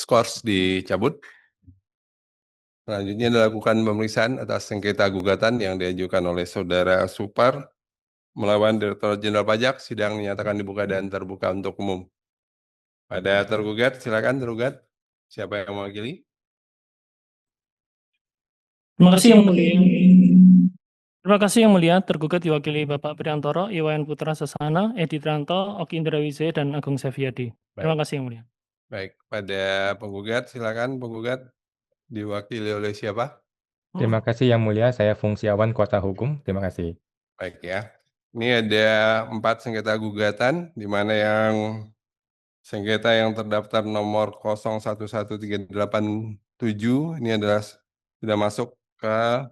skors dicabut. Selanjutnya dilakukan pemeriksaan atas sengketa gugatan yang diajukan oleh Saudara Supar melawan Direktorat Jenderal Pajak. Sidang dinyatakan dibuka dan terbuka untuk umum. Pada tergugat, silakan tergugat. Siapa yang mewakili? Terima kasih yang mulia. Terima kasih yang mulia. Tergugat diwakili Bapak Priantoro, Iwayan Putra Sasana, Edi Tranto, Oki Indra Wijaya, dan Agung Safiyadi. Terima kasih yang mulia. Baik, pada penggugat silakan penggugat diwakili oleh siapa? Terima kasih Yang Mulia, saya Fungsiawan Kuasa Hukum. Terima kasih. Baik ya. Ini ada 4 sengketa gugatan, di mana yang sengketa yang terdaftar nomor 011387 ini adalah sudah masuk ke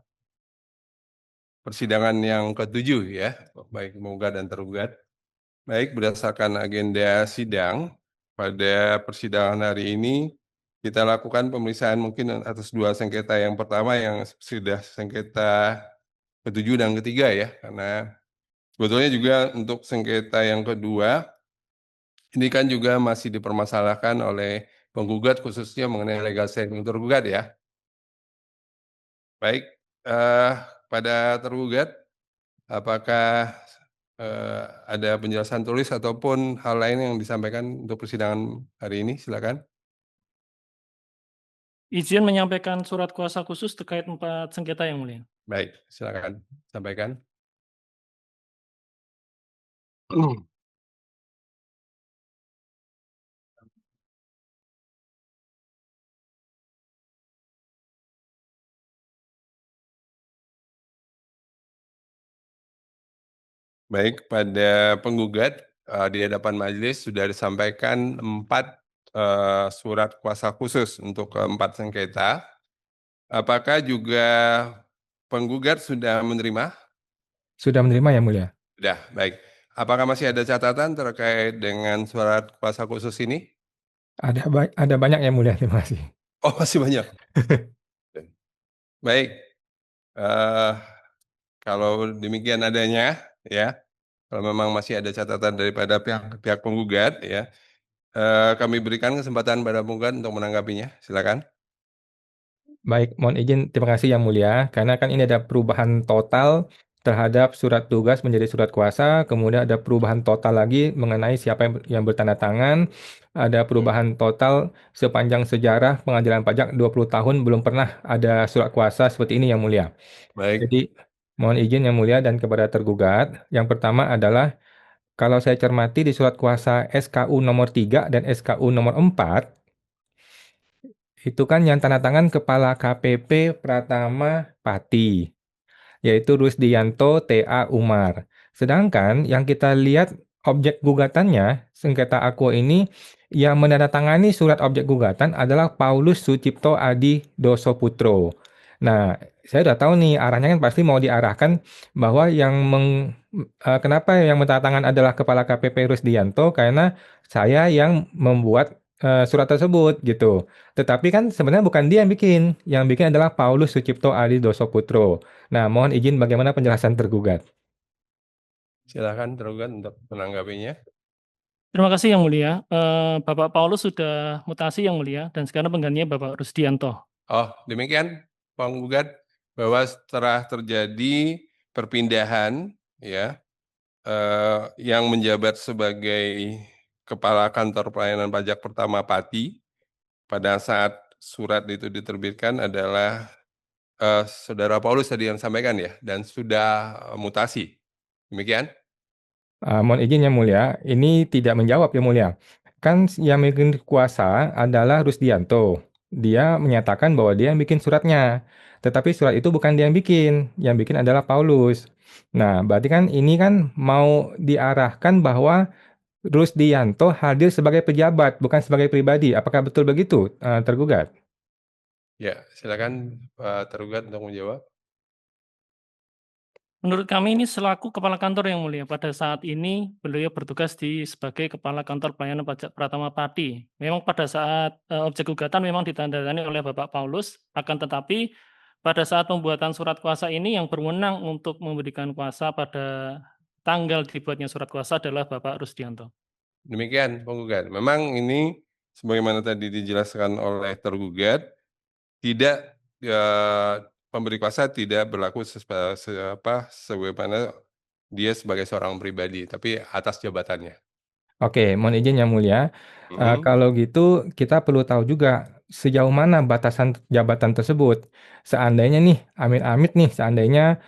persidangan yang ke-7 ya, baik penggugat dan tergugat. Baik, berdasarkan agenda sidang pada persidangan hari ini, kita lakukan pemeriksaan mungkin atas 2 sengketa. Yang pertama yang sudah sengketa ke-7 dan ke-3 ya, karena sebetulnya juga untuk sengketa yang kedua, ini kan juga masih dipermasalahkan oleh penggugat khususnya mengenai legal standing tergugat ya. Baik, pada tergugat, apakah ada penjelasan tulis ataupun hal lain yang disampaikan untuk persidangan hari ini? Silakan. Izin menyampaikan surat kuasa khusus terkait 4 sengketa yang mulia. Baik, silakan sampaikan. Baik, pada penggugat di hadapan majelis sudah disampaikan 4 surat kuasa khusus untuk keempat sengketa. Apakah juga penggugat sudah menerima? Sudah menerima Yang Mulia? Sudah, baik. Apakah masih ada catatan terkait dengan surat kuasa khusus ini? Ada banyak Yang Mulia, terima kasih. Oh, masih banyak. Baik, kalau demikian adanya, ya, kalau memang masih ada catatan daripada pihak penggugat, ya, kami berikan kesempatan pada penggugat untuk menanggapinya. Silakan. Baik, mohon izin, terima kasih Yang Mulia, karena kan ini ada perubahan total terhadap surat tugas menjadi surat kuasa, kemudian ada perubahan total lagi mengenai siapa yang bertanda tangan, ada perubahan total sepanjang sejarah pengadilan pajak 20 tahun belum pernah ada surat kuasa seperti ini Yang Mulia. Baik, Jadi, mohon izin Yang Mulia dan kepada tergugat, yang pertama adalah kalau saya cermati di surat kuasa SKU nomor 3 dan SKU nomor 4, itu kan yang tanda tangan Kepala KPP Pratama Pati, yaitu Rusdianto T.A. Umar. Sedangkan yang kita lihat objek gugatannya, sengketa Aqua ini, yang menandatangani surat objek gugatan adalah Paulus Sucipto Adi Dosoputro. Nah, saya udah tahu nih arahnya kan pasti mau diarahkan bahwa kenapa yang menandatangan adalah Kepala KPP Rusdianto, karena saya yang membuat surat tersebut gitu. Tetapi kan sebenarnya bukan dia yang bikin adalah Paulus Sucipto Adi Dosoputro. Nah, mohon izin bagaimana penjelasan tergugat. silakan tergugat untuk menanggapinya. Terima kasih yang mulia. Bapak Paulus sudah mutasi yang mulia, dan sekarang penggantinya Bapak Rusdianto. Oh, demikian penggugat bahwa setelah terjadi perpindahan, ya, yang menjabat sebagai Kepala Kantor Pelayanan Pajak Pertama Pati pada saat surat itu diterbitkan adalah Saudara Paulus tadi yang sampaikan ya, dan sudah mutasi. Demikian? Mohon izin Yang Mulia, ini tidak menjawab Yang Mulia. Kan yang bikin kuasa adalah Rusdianto. Dia menyatakan bahwa dia yang bikin suratnya. Tetapi surat itu bukan dia yang bikin adalah Paulus. Nah, berarti kan ini kan mau diarahkan bahwa Rusdianto hadir sebagai pejabat, bukan sebagai pribadi. Apakah betul begitu, tergugat? Ya, silakan tergugat untuk menjawab. Menurut kami ini selaku Kepala Kantor yang mulia, pada saat ini beliau bertugas sebagai Kepala Kantor Pelayanan Pajak Pratama Pati. Memang pada saat objek gugatan memang ditandatangani oleh Bapak Paulus, akan tetapi pada saat pembuatan surat kuasa ini yang berwenang untuk memberikan kuasa pada tanggal dibuatnya surat kuasa adalah Bapak Rusdianto. Demikian penggugat. Memang ini sebagaimana tadi dijelaskan oleh tergugat, tidak pemberi kuasa tidak berlaku sebagaimana dia sebagai seorang pribadi, tapi atas jabatannya. Oke, mohon izin Yang Mulia. Mhm. Kalau gitu kita perlu tahu juga sejauh mana batasan jabatan tersebut. Seandainya nih, amit-amit nih, seandainya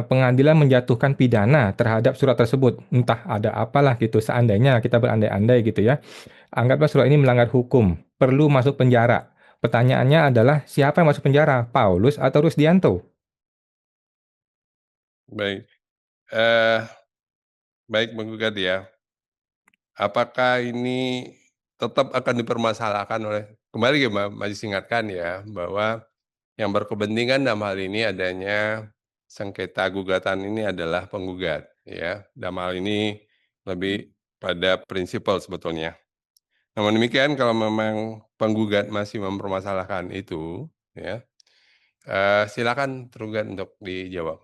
pengadilan menjatuhkan pidana terhadap surat tersebut, entah ada apalah gitu, seandainya kita berandai-andai gitu ya. Anggaplah surat ini melanggar hukum, perlu masuk penjara. Pertanyaannya adalah siapa yang masuk penjara, Paulus atau Rusdianto? Baik, eh, baik menggugat ya. Apakah ini tetap akan dipermasalahkan oleh kembali ya Majelis ingatkan ya, bahwa yang berkepentingan dalam hal ini adanya sengketa gugatan ini adalah penggugat ya. Dalam hal ini lebih pada prinsipal sebetulnya. Namun demikian kalau memang penggugat masih mempermasalahkan itu ya, silakan tergugat untuk dijawab.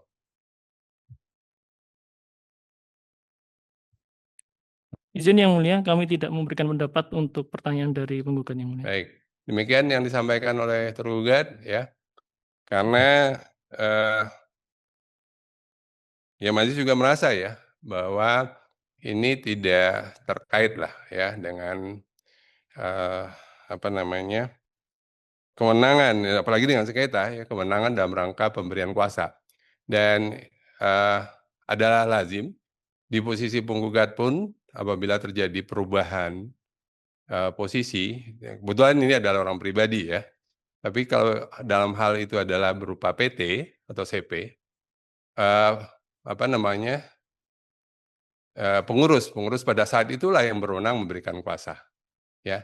Izin Yang Mulia, kami tidak memberikan pendapat untuk pertanyaan dari penggugat Yang Mulia. Baik, demikian yang disampaikan oleh tergugat ya. Karena ya Majelis juga merasa ya bahwa ini tidak terkait lah ya dengan apa namanya, kewenangan, ya, apalagi dengan sengketa ya, kewenangan dalam rangka pemberian kuasa. Dan adalah lazim di posisi penggugat pun apabila terjadi perubahan posisi, ya, kebetulan ini adalah orang pribadi ya. Tapi kalau dalam hal itu adalah berupa PT atau CP, apa namanya, pengurus pada saat itulah yang berwenang memberikan kuasa, ya.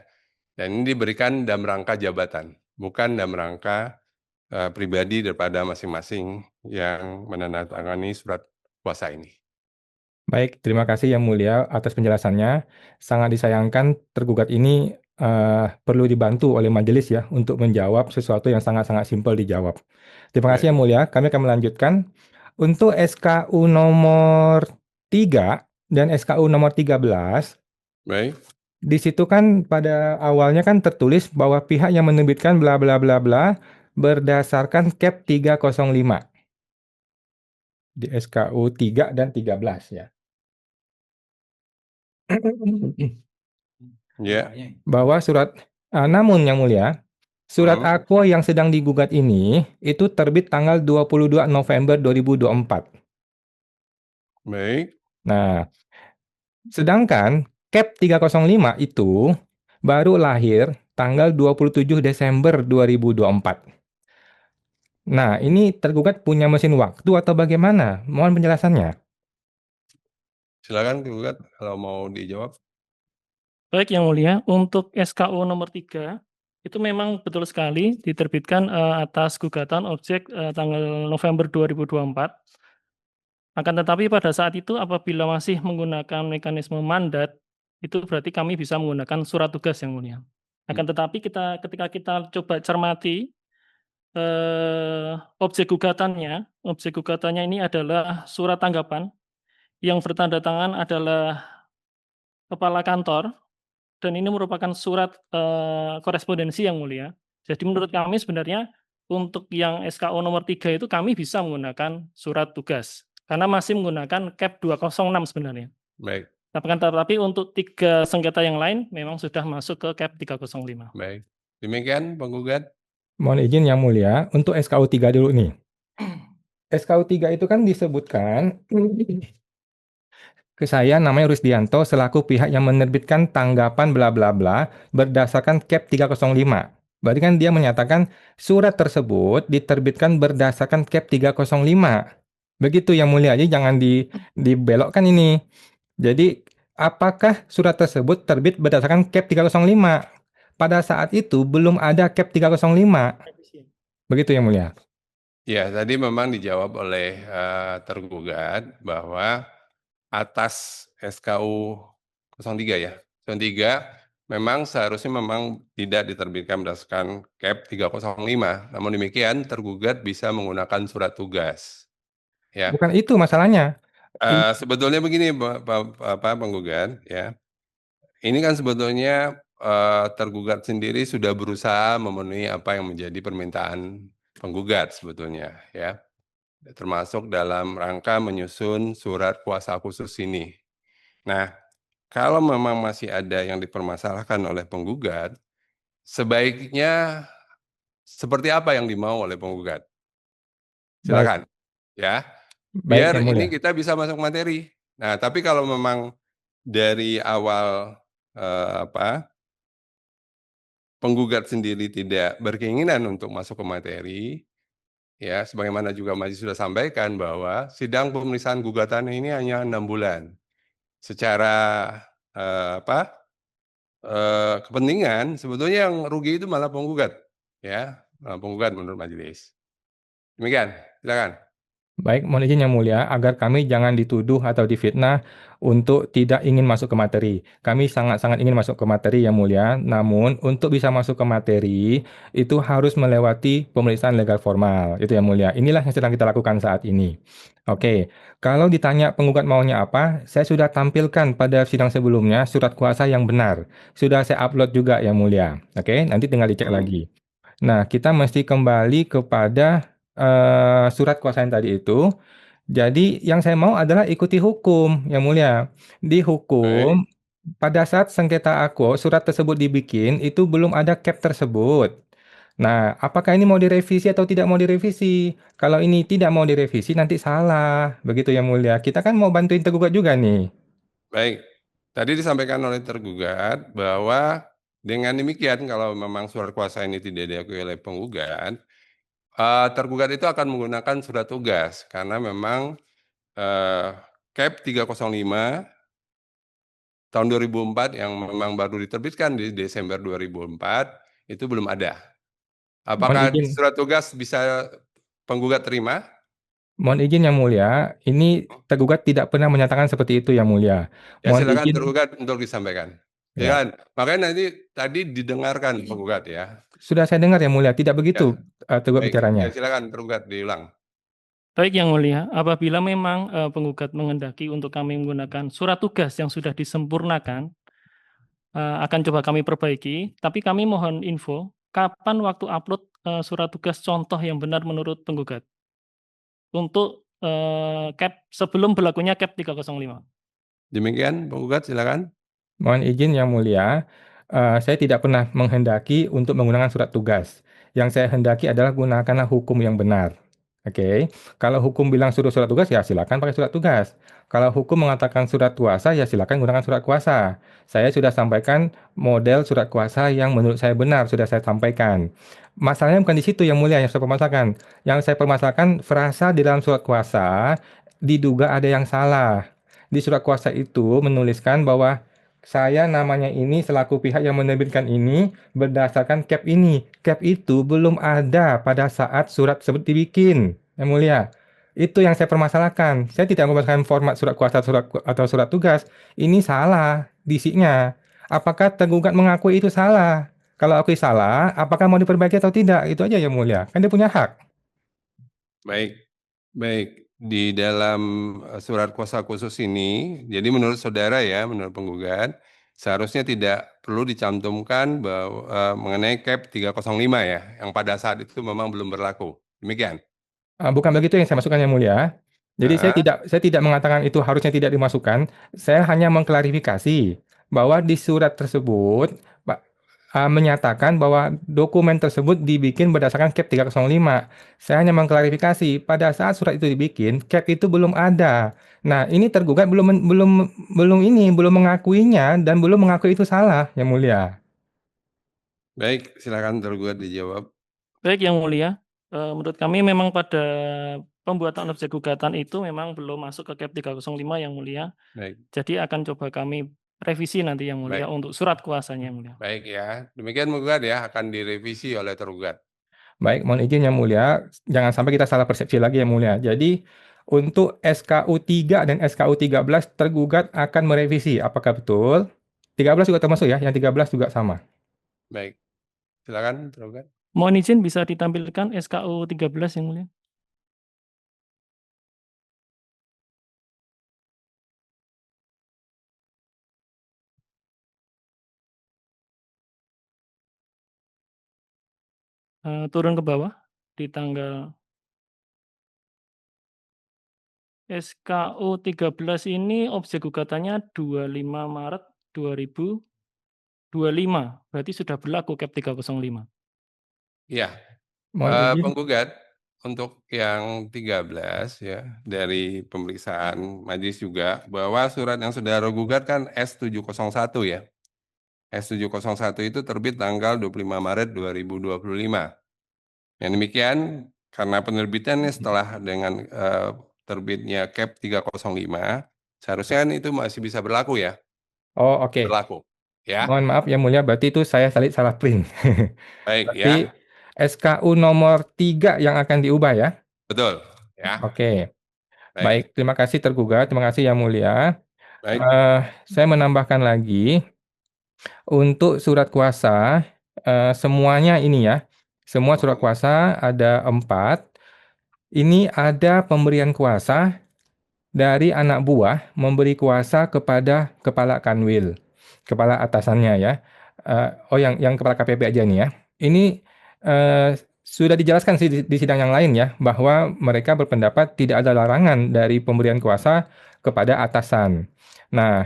Dan ini diberikan dalam rangka jabatan, bukan dalam rangka pribadi daripada masing-masing yang menandatangani surat kuasa ini. Baik, terima kasih Yang Mulia atas penjelasannya. Sangat disayangkan tergugat ini perlu dibantu oleh majelis ya untuk menjawab sesuatu yang sangat-sangat simpel dijawab. Terima kasih Baik, Yang Mulia. Kami akan melanjutkan untuk SKU nomor 3 dan SKU nomor 13. baik, Di situ kan pada awalnya kan tertulis bahwa pihak yang menerbitkan bla bla bla bla berdasarkan CAP 305 di SKU 3 dan 13 ya. ya, Bahwa namun Yang Mulia, surat mhm, Aquo yang sedang digugat ini itu terbit tanggal 22 November 2024. baik, Nah, sedangkan CAP 305 itu baru lahir tanggal 27 Desember 2024. Nah, ini tergugat punya mesin waktu atau bagaimana? Mohon penjelasannya. silakan tergugat kalau mau dijawab. Baik Yang Mulia, untuk SKU nomor 3, itu memang betul sekali diterbitkan atas gugatan objek tanggal November 2024. Akan tetapi pada saat itu apabila masih menggunakan mekanisme mandat, itu berarti kami bisa menggunakan surat tugas Yang Mulia. Akan tetapi ketika kita coba cermati objek gugatannya ini adalah surat tanggapan yang bertanda tangan adalah kepala kantor, dan ini merupakan surat korespondensi Yang Mulia. Jadi menurut kami sebenarnya untuk yang SKU nomor 3 itu kami bisa menggunakan surat tugas karena masih menggunakan CAP 206 sebenarnya. Baik, Tetapi untuk 3 sengketa yang lain memang sudah masuk ke CAP 305. baik. Demikian penggugat. Mohon izin Yang Mulia, untuk SKU 3 dulu nih. SKU 3 itu kan disebutkan ke saya namanya Rusdianto selaku pihak yang menerbitkan tanggapan bla bla bla berdasarkan CAP 305. Berarti kan dia menyatakan surat tersebut diterbitkan berdasarkan CAP 305. Begitu Yang Mulia, jadi jangan dibelokkan ini. Jadi apakah surat tersebut terbit berdasarkan CAP 305? Pada saat itu belum ada CAP 305. Begitu Yang Mulia. Ya, tadi memang dijawab oleh tergugat bahwa atas SKU 03 ya, 03 memang seharusnya memang tidak diterbitkan berdasarkan CAP 305. Namun demikian tergugat bisa menggunakan surat tugas. Ya, Bukan itu masalahnya. sebetulnya begini Pak penggugat ya. Ini kan sebetulnya tergugat sendiri sudah berusaha memenuhi apa yang menjadi permintaan penggugat sebetulnya, ya. Termasuk dalam rangka menyusun surat kuasa khusus ini. Nah, kalau memang masih ada yang dipermasalahkan oleh penggugat, sebaiknya seperti apa yang dimau oleh penggugat? Baik, Silakan, ya. baik Biar Yang Mulia. ini kita bisa masuk materi. Nah, tapi kalau memang dari awal penggugat sendiri tidak berkeinginan untuk masuk ke materi, ya, sebagaimana juga Majelis sudah sampaikan bahwa sidang pemeriksaan gugatan ini hanya 6 bulan. Secara kepentingan sebetulnya yang rugi itu malah penggugat, ya, penggugat menurut majelis. Demikian, silakan. Baik, mohon izin Yang Mulia, agar kami jangan dituduh atau difitnah untuk tidak ingin masuk ke materi. Kami sangat-sangat ingin masuk ke materi Yang Mulia, namun untuk bisa masuk ke materi, itu harus melewati pemeriksaan legal formal. Itu Yang Mulia. Inilah yang sedang kita lakukan saat ini. Oke, kalau ditanya penggugat maunya apa, saya sudah tampilkan pada sidang sebelumnya surat kuasa yang benar. Sudah saya upload juga Yang Mulia. Oke, nanti tinggal dicek lagi. Nah, kita mesti kembali kepada surat kuasa yang tadi itu. Jadi yang saya mau adalah ikuti hukum, Yang Mulia. Di hukum, Baik, pada saat sengketa aku, surat tersebut dibikin, itu belum ada cap tersebut. Nah, apakah ini mau direvisi atau tidak mau direvisi? Kalau ini tidak mau direvisi, nanti salah. Begitu Yang Mulia. Kita kan mau bantuin tergugat juga nih. baik. Tadi disampaikan oleh tergugat bahwa dengan demikian kalau memang surat kuasa ini tidak diakui oleh penggugat, tergugat itu akan menggunakan surat tugas karena memang Cap 305 tahun 2004 yang memang baru diterbitkan di Desember 2004 itu belum ada. Mohon Apakah izin, surat tugas bisa penggugat terima? mohon izin Yang Mulia. Ini tergugat tidak pernah menyatakan seperti itu Yang Mulia. Ya Mohon silakan izin, tergugat untuk disampaikan. ya. Silakan. Makanya nanti tadi didengarkan penggugat, ya. Sudah saya dengar Yang Mulia, tidak Ya, begitu tergugat baik. Ya bicaranya. silakan tergugat diulang. Baik Yang Mulia, apabila memang penggugat menghendaki untuk kami menggunakan surat tugas yang sudah disempurnakan, akan coba kami perbaiki, tapi kami mohon info, kapan waktu upload surat tugas contoh yang benar menurut penggugat untuk Cap sebelum berlakunya Cap 305. Demikian penggugat, silakan. Mohon izin Yang Mulia, saya tidak pernah menghendaki untuk menggunakan surat tugas. Yang saya hendaki adalah gunakanlah hukum yang benar. Oke, kalau hukum bilang suruh surat tugas, ya silakan pakai surat tugas. Kalau hukum mengatakan surat kuasa, ya silakan gunakan surat kuasa. Saya sudah sampaikan model surat kuasa yang menurut saya benar, sudah saya sampaikan. Masalahnya bukan di situ Yang Mulia yang saya permasalahkan. Yang saya permasalahkan frasa di dalam surat kuasa diduga ada yang salah. Di surat kuasa itu menuliskan bahwa saya namanya ini selaku pihak yang menerbitkan ini berdasarkan cap ini. Cap itu belum ada pada saat surat tersebut dibikin, Yang Mulia. Itu yang saya permasalahkan. Saya tidak mempermasalahkan format surat kuasa atau surat tugas. Ini salah isinya. Apakah tergugat mengakui itu salah? Kalau akui salah, apakah mau diperbaiki atau tidak? Itu aja Yang Mulia. Kan dia punya hak. Baik. Baik. Di dalam surat kuasa khusus ini, jadi menurut saudara ya, menurut penggugat, seharusnya tidak perlu dicantumkan bahwa mengenai Cap 305 ya, yang pada saat itu memang belum berlaku. Demikian. Bukan begitu yang saya masukkan Yang Mulia. Jadi Nah, saya tidak mengatakan itu harusnya tidak dimasukkan. Saya hanya mengklarifikasi bahwa di surat tersebut Pak menyatakan bahwa dokumen tersebut dibikin berdasarkan Cap 305. Saya hanya mengklarifikasi pada saat surat itu dibikin, Cap itu belum ada. Nah, ini tergugat belum mengakuinya dan belum mengakui itu salah, Yang Mulia. baik, silakan tergugat dijawab. Baik Yang Mulia, menurut kami memang pada pembuatan objek gugatan itu memang belum masuk ke Cap 305 Yang Mulia. Baik, Jadi akan coba kami revisi nanti Yang Mulia baik, untuk surat kuasanya Yang Mulia. baik ya. Demikian penggugat ya, akan direvisi oleh tergugat. Baik, mohon izin Yang Mulia, jangan sampai kita salah persepsi lagi Yang Mulia. Jadi, untuk SKU 3 dan SKU 13 tergugat akan merevisi. Apakah betul? 13 juga termasuk ya, yang 13 juga sama. Baik, silakan tergugat. Mohon izin bisa ditampilkan SKU 13 Yang Mulia. turun ke bawah di tanggal SKU 13 ini objek gugatannya 25 Maret 2025, berarti sudah berlaku Cap 305. Iya, Mohon izin. penggugat untuk yang 13 ya dari pemeriksaan majelis juga bahwa surat yang saudara gugat kan S701 ya. S701 itu terbit tanggal 25 Maret 2025. Yang demikian karena penerbitannya setelah dengan terbitnya Cap 305, seharusnya kan itu masih bisa berlaku ya, Oh, oke. berlaku. Ya, Mohon maaf yang mulia, berarti itu saya salah print. baik Berarti ya, SKU nomor 3 yang akan diubah ya. betul. Ya, Oke. baik, Baik, terima kasih tergugat, terima kasih yang mulia. baik. Saya menambahkan lagi untuk surat kuasa, semuanya ini ya, semua surat kuasa ada 4. Ini ada pemberian kuasa dari anak buah memberi kuasa kepada kepala kanwil, kepala atasannya ya. Oh, yang kepala KPP aja nih ya. Ini sudah dijelaskan sih di sidang yang lain ya, bahwa mereka berpendapat tidak ada larangan dari pemberian kuasa kepada atasan. Nah,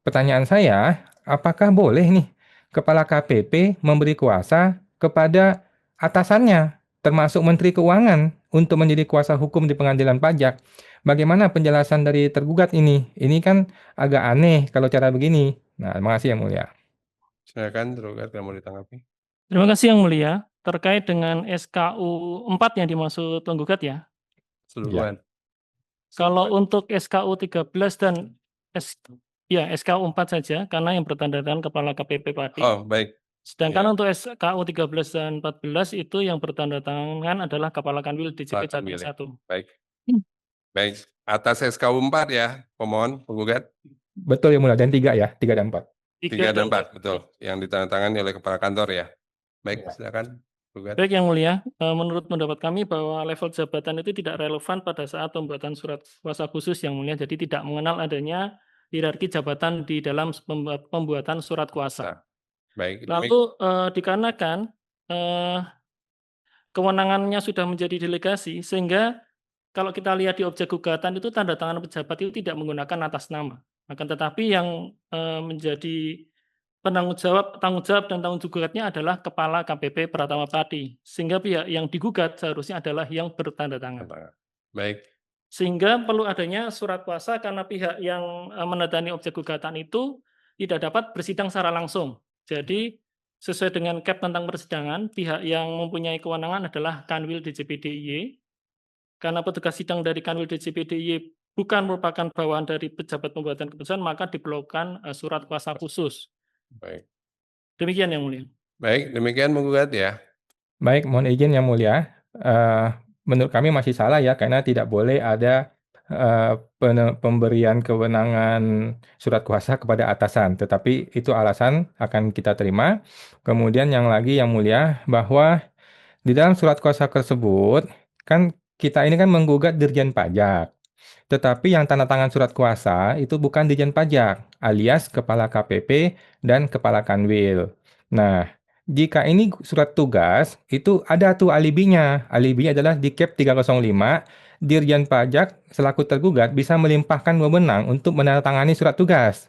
pertanyaan saya, apakah boleh nih kepala KPP memberi kuasa kepada atasannya, termasuk Menteri Keuangan, untuk menjadi kuasa hukum di pengadilan pajak? Bagaimana penjelasan dari tergugat ini? Ini kan agak aneh kalau cara begini. Nah, terima kasih yang mulia. Silakan tergugat kamu ditanggapi. Terima kasih yang mulia. Terkait dengan SKU 4 yang dimaksud penggugat ya. Seluruhan. Kalau untuk SKU 13 dan SKU 4 saja, karena yang bertanda tangan kepala KPP Pati. Oh, baik. Sedangkan untuk SKU 13 dan 14 itu yang bertanda tangan adalah Kepala Kanwil DJP Kepala Kanwil, Jatim 1. Baik. Baik, atas SKU 4 ya, pemohon, penggugat. Betul yang mulia, dan 3 ya, 3 dan 4. 3 dan 4, betul. Yang ditandatangani oleh kepala kantor ya. Baik, silakan. Penggugat. Baik yang mulia, menurut pendapat kami bahwa level jabatan itu tidak relevan pada saat pembuatan surat kuasa khusus yang mulia, jadi tidak mengenal adanya hierarki jabatan di dalam pembuatan surat kuasa. Baik. Lalu dikarenakan kewenangannya sudah menjadi delegasi, sehingga kalau kita lihat di objek gugatan itu tanda tangan pejabat itu tidak menggunakan atas nama. Akan tetapi yang menjadi tanggung jawab dan tanggung gugatnya adalah Kepala KPP Pratama Pati, sehingga pihak yang digugat seharusnya adalah yang bertanda tangan. Baik. Sehingga perlu adanya surat kuasa karena pihak yang menandatangani objek gugatan itu tidak dapat bersidang secara langsung. Jadi sesuai dengan Cap tentang persidangan, pihak yang mempunyai kewenangan adalah Kanwil DJP DIY. Karena petugas sidang dari Kanwil DJP DIY bukan merupakan bawahan dari pejabat pembuatan keputusan, maka diperlukan surat kuasa khusus. Baik. Demikian yang mulia. Baik, demikian penggugat ya. Baik, mohon izin yang mulia. Menurut kami masih salah ya, karena tidak boleh ada pemberian kewenangan surat kuasa kepada atasan. Tetapi itu alasan akan kita terima. Kemudian yang lagi yang mulia, bahwa di dalam surat kuasa tersebut, kan kita ini kan menggugat Dirjen Pajak. Tetapi yang tanda tangan surat kuasa itu bukan Dirjen Pajak, alias Kepala KPP dan Kepala Kanwil. Nah, jika ini surat tugas, itu ada tuh alibinya. Alibinya adalah di Cap 305, Dirjen Pajak selaku tergugat bisa melimpahkan wewenang untuk menandatangani surat tugas.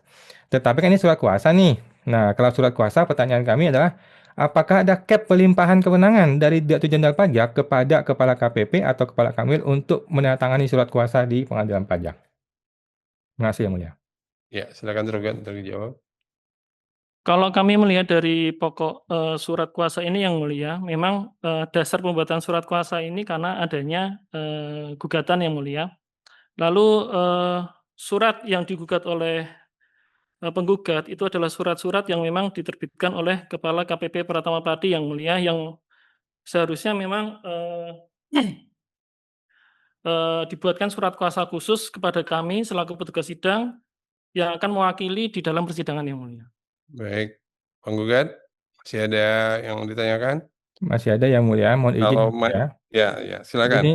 Tetapi kan ini surat kuasa nih. Nah, kalau surat kuasa, pertanyaan kami adalah, apakah ada cap pelimpahan kewenangan dari Direktur Jenderal Pajak kepada Kepala KPP atau Kepala Kanwil untuk menandatangani surat kuasa di pengadilan pajak? Terima kasih yang mulia. Ya, silakan tergugat untuk dijawab. Kalau kami melihat dari pokok surat kuasa ini yang mulia, memang dasar pembuatan surat kuasa ini karena adanya gugatan yang mulia. Lalu surat yang digugat oleh penggugat itu adalah surat-surat yang memang diterbitkan oleh Kepala KPP Pratama Pati yang mulia, yang seharusnya memang dibuatkan surat kuasa khusus kepada kami selaku petugas sidang yang akan mewakili di dalam persidangan yang mulia. Baik, penggugat, masih ada yang ditanyakan? Masih ada yang mulia, mohon izin Kalau ya. ya, silakan. Ini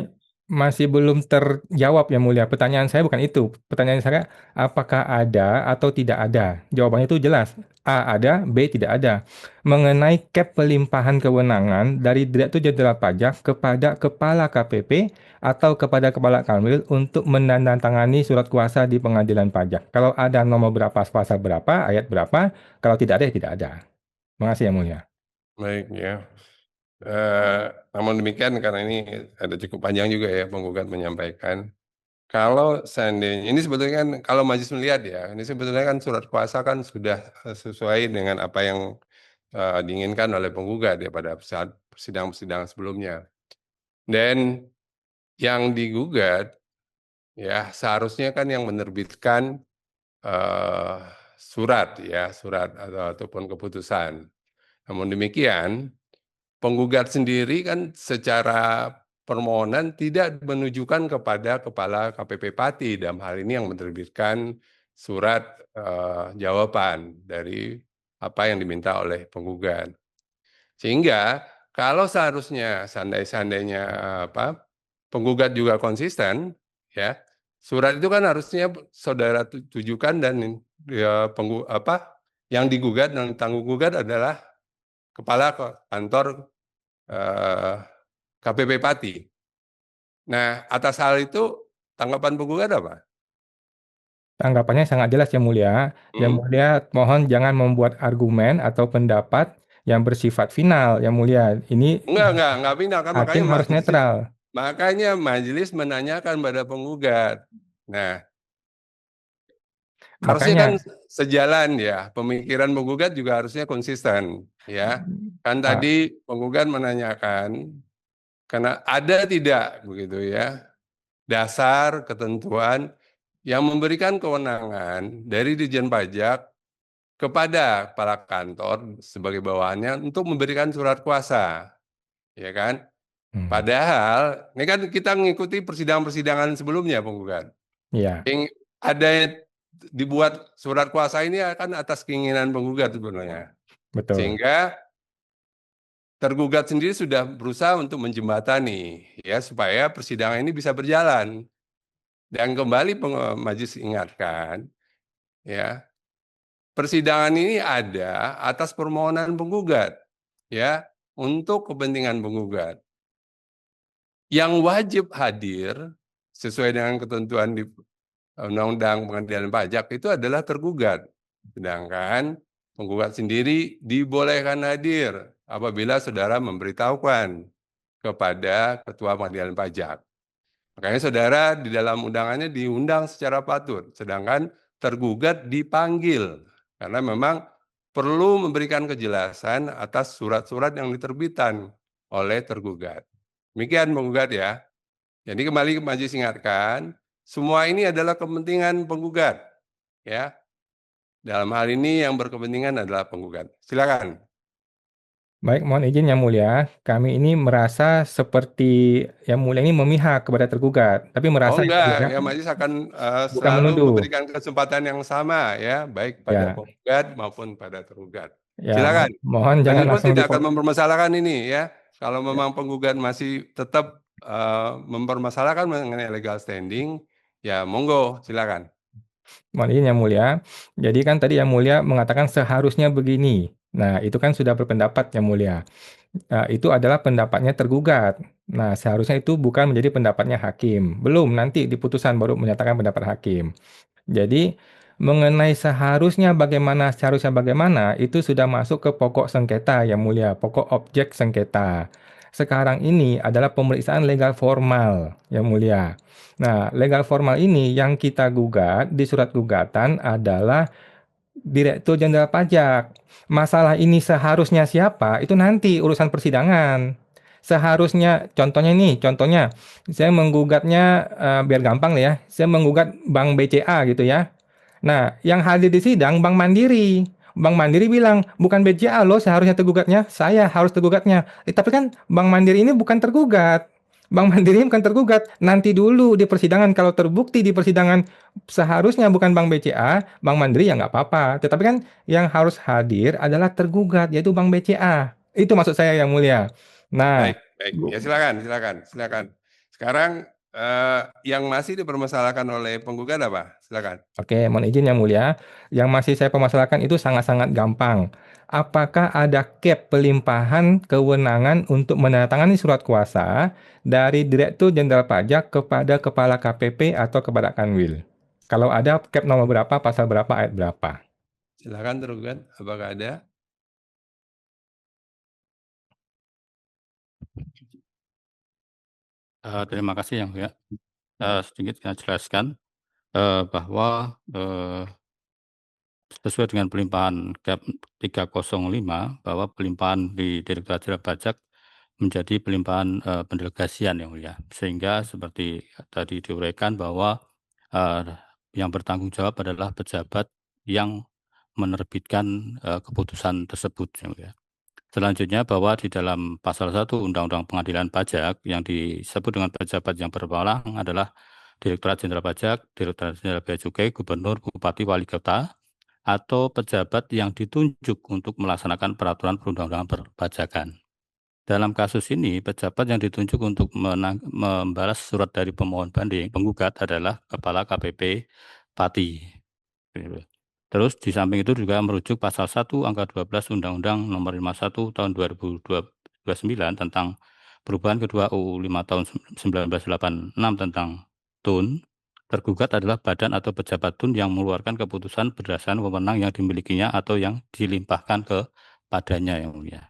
masih belum terjawab yang mulia. Pertanyaan saya bukan itu. Pertanyaan saya, apakah ada atau tidak ada? Jawabannya itu jelas. A ada, B tidak ada. Mengenai cap pelimpahan kewenangan dari Direktur Jenderal Pajak kepada Kepala KPP atau kepada Kepala Kanwil untuk menandatangani surat kuasa di Pengadilan Pajak. Kalau ada nomor berapa, pasal berapa, ayat berapa, kalau tidak ada, ya tidak ada. Makasih Yang Mulia. Baik ya. Namun demikian karena ini ada cukup panjang juga ya penggugat menyampaikan. Kalau seandainya ini sebetulnya kan kalau majelis melihat ya, ini sebetulnya kan surat kuasa kan sudah sesuai dengan apa yang diinginkan oleh penggugat ya pada saat persidangan-persidangan sebelumnya. Dan yang digugat ya seharusnya kan yang menerbitkan eh, surat ya, surat ataupun keputusan. Namun demikian, penggugat sendiri kan secara permohonan tidak menunjukkan kepada Kepala KPP Pati dalam hal ini yang menerbitkan surat jawaban dari apa yang diminta oleh penggugat. Sehingga kalau seharusnya seandainya apa penggugat juga konsisten ya, surat itu kan harusnya saudara tujukan dan ya, yang digugat dan tanggung gugat adalah Kepala Kantor KPP Pati. Nah, atas hal itu tanggapan penggugat apa? Tanggapannya sangat jelas Yang Mulia. Yang Hmm? Mulia mohon jangan membuat argumen atau pendapat yang bersifat final Yang Mulia. Ini Enggak final kan hakim harus netral. makanya majelis menanyakan pada penggugat. Nah, harusnya kan Makanya, sejalan ya, pemikiran penggugat juga harusnya konsisten ya. Kan Pak, tadi penggugat menanyakan karena ada tidak begitu ya dasar ketentuan yang memberikan kewenangan dari Ditjen Pajak kepada kepala kantor sebagai bawahannya untuk memberikan surat kuasa, ya kan? hmm, Padahal ini kan kita mengikuti persidangan-persidangan sebelumnya, penggugat. iya, Yang ada dibuat surat kuasa ini akan atas keinginan penggugat sebenarnya, betul. sehingga tergugat sendiri sudah berusaha untuk menjembatani, ya supaya persidangan ini bisa berjalan. Dan kembali majelis ingatkan, ya persidangan ini ada atas permohonan penggugat, ya, untuk kepentingan penggugat. Yang wajib hadir sesuai dengan ketentuan di Undang-Undang Pengadilan Pajak itu adalah tergugat. Sedangkan penggugat sendiri dibolehkan hadir apabila saudara memberitahukan kepada Ketua Pengadilan Pajak. Makanya saudara di dalam undangannya diundang secara patut, sedangkan tergugat dipanggil karena memang perlu memberikan kejelasan atas surat-surat yang diterbitkan oleh tergugat. Demikian penggugat ya. Jadi kembali majelis ingatkan, semua ini adalah kepentingan penggugat ya. Dalam hal ini yang berkepentingan adalah penggugat. Silakan. Baik, mohon izin Yang Mulia. Kami ini merasa seperti Yang Mulia ini memihak kepada tergugat, tapi Oh merasa Yang enggak, Mulia ya majelis akan bukan selalu menuduh. memberikan kesempatan yang sama ya, baik pada Ya, penggugat maupun pada tergugat. ya, Silakan. mohon jangan Majelis pun langsung tidak akan dipotong. mempermasalahkan ini ya. Kalau memang penggugat masih tetap mempermasalahkan mengenai legal standing, ya monggo, silakan. Mohon izin Yang Mulia. Jadi kan tadi Yang Mulia mengatakan seharusnya begini. Nah, itu kan sudah berpendapat Yang Mulia. Itu adalah pendapatnya tergugat. Nah, seharusnya itu bukan menjadi pendapatnya hakim. Belum, nanti di putusan baru menyatakan pendapat hakim. Jadi, mengenai seharusnya bagaimana, itu sudah masuk ke pokok sengketa Yang Mulia, pokok objek sengketa. Sekarang ini adalah pemeriksaan legal formal Yang Mulia. Nah, legal formal ini yang kita gugat di surat gugatan adalah Direktur Jenderal Pajak. Masalah ini seharusnya siapa? Itu nanti urusan persidangan. Seharusnya, contohnya, saya menggugatnya biar gampang ya, saya menggugat Bank BCA gitu ya. Nah, yang hadir di sidang Bank Mandiri. Bank Mandiri bilang, bukan BCA loh seharusnya tergugatnya, saya harus tergugatnya. Tapi kan Bank Mandiri ini bukan tergugat. Bank Mandiri ini bukan tergugat. Nanti dulu di persidangan, kalau terbukti di persidangan seharusnya bukan Bank BCA, Bank Mandiri ya nggak apa-apa. Tetapi kan yang harus hadir adalah tergugat, yaitu Bank BCA. Itu maksud saya Yang Mulia. Nah, Baik, baik. Ya silakan. Sekarang Yang masih dipermasalahkan oleh penggugat apa? Silakan. Oke, mohon izin Yang Mulia. Yang masih saya permasalahkan itu sangat-sangat gampang. Apakah ada cap pelimpahan kewenangan untuk menandatangani surat kuasa dari Direktur Jenderal Pajak kepada Kepala KPP atau kepada Kanwil? Kalau ada, cap nomor berapa, pasal berapa, ayat berapa? Silakan tergugat, apakah ada? Terima kasih Yang Mulia. Sedikit saya jelaskan bahwa sesuai dengan pelimpahan Cap 305 bahwa pelimpahan di Direktorat Jenderal Pajak menjadi pelimpahan pendelegasian Yang Mulia. Sehingga seperti tadi diuraikan bahwa yang bertanggung jawab adalah pejabat yang menerbitkan keputusan tersebut Yang Mulia. Selanjutnya bahwa di dalam pasal 1 Undang-Undang Pengadilan Pajak yang disebut dengan pejabat yang berwenang adalah Direktorat Jenderal Pajak, Direktorat Jenderal Bea Cukai, Gubernur, Bupati, Wali Kota, atau pejabat yang ditunjuk untuk melaksanakan peraturan perundang-undangan perpajakan. Dalam kasus ini, pejabat yang ditunjuk untuk membalas surat dari pemohon banding, penggugat adalah Kepala KPP Pati. Terus di samping itu juga merujuk pasal 1 angka 12 Undang-Undang Nomor 51 tahun 2029 tentang perubahan kedua UU 5 tahun 1986 tentang TUN. Tergugat adalah badan atau pejabat TUN yang mengeluarkan keputusan berdasarkan wewenang yang dimilikinya atau yang dilimpahkan kepadanya Yang Mulia.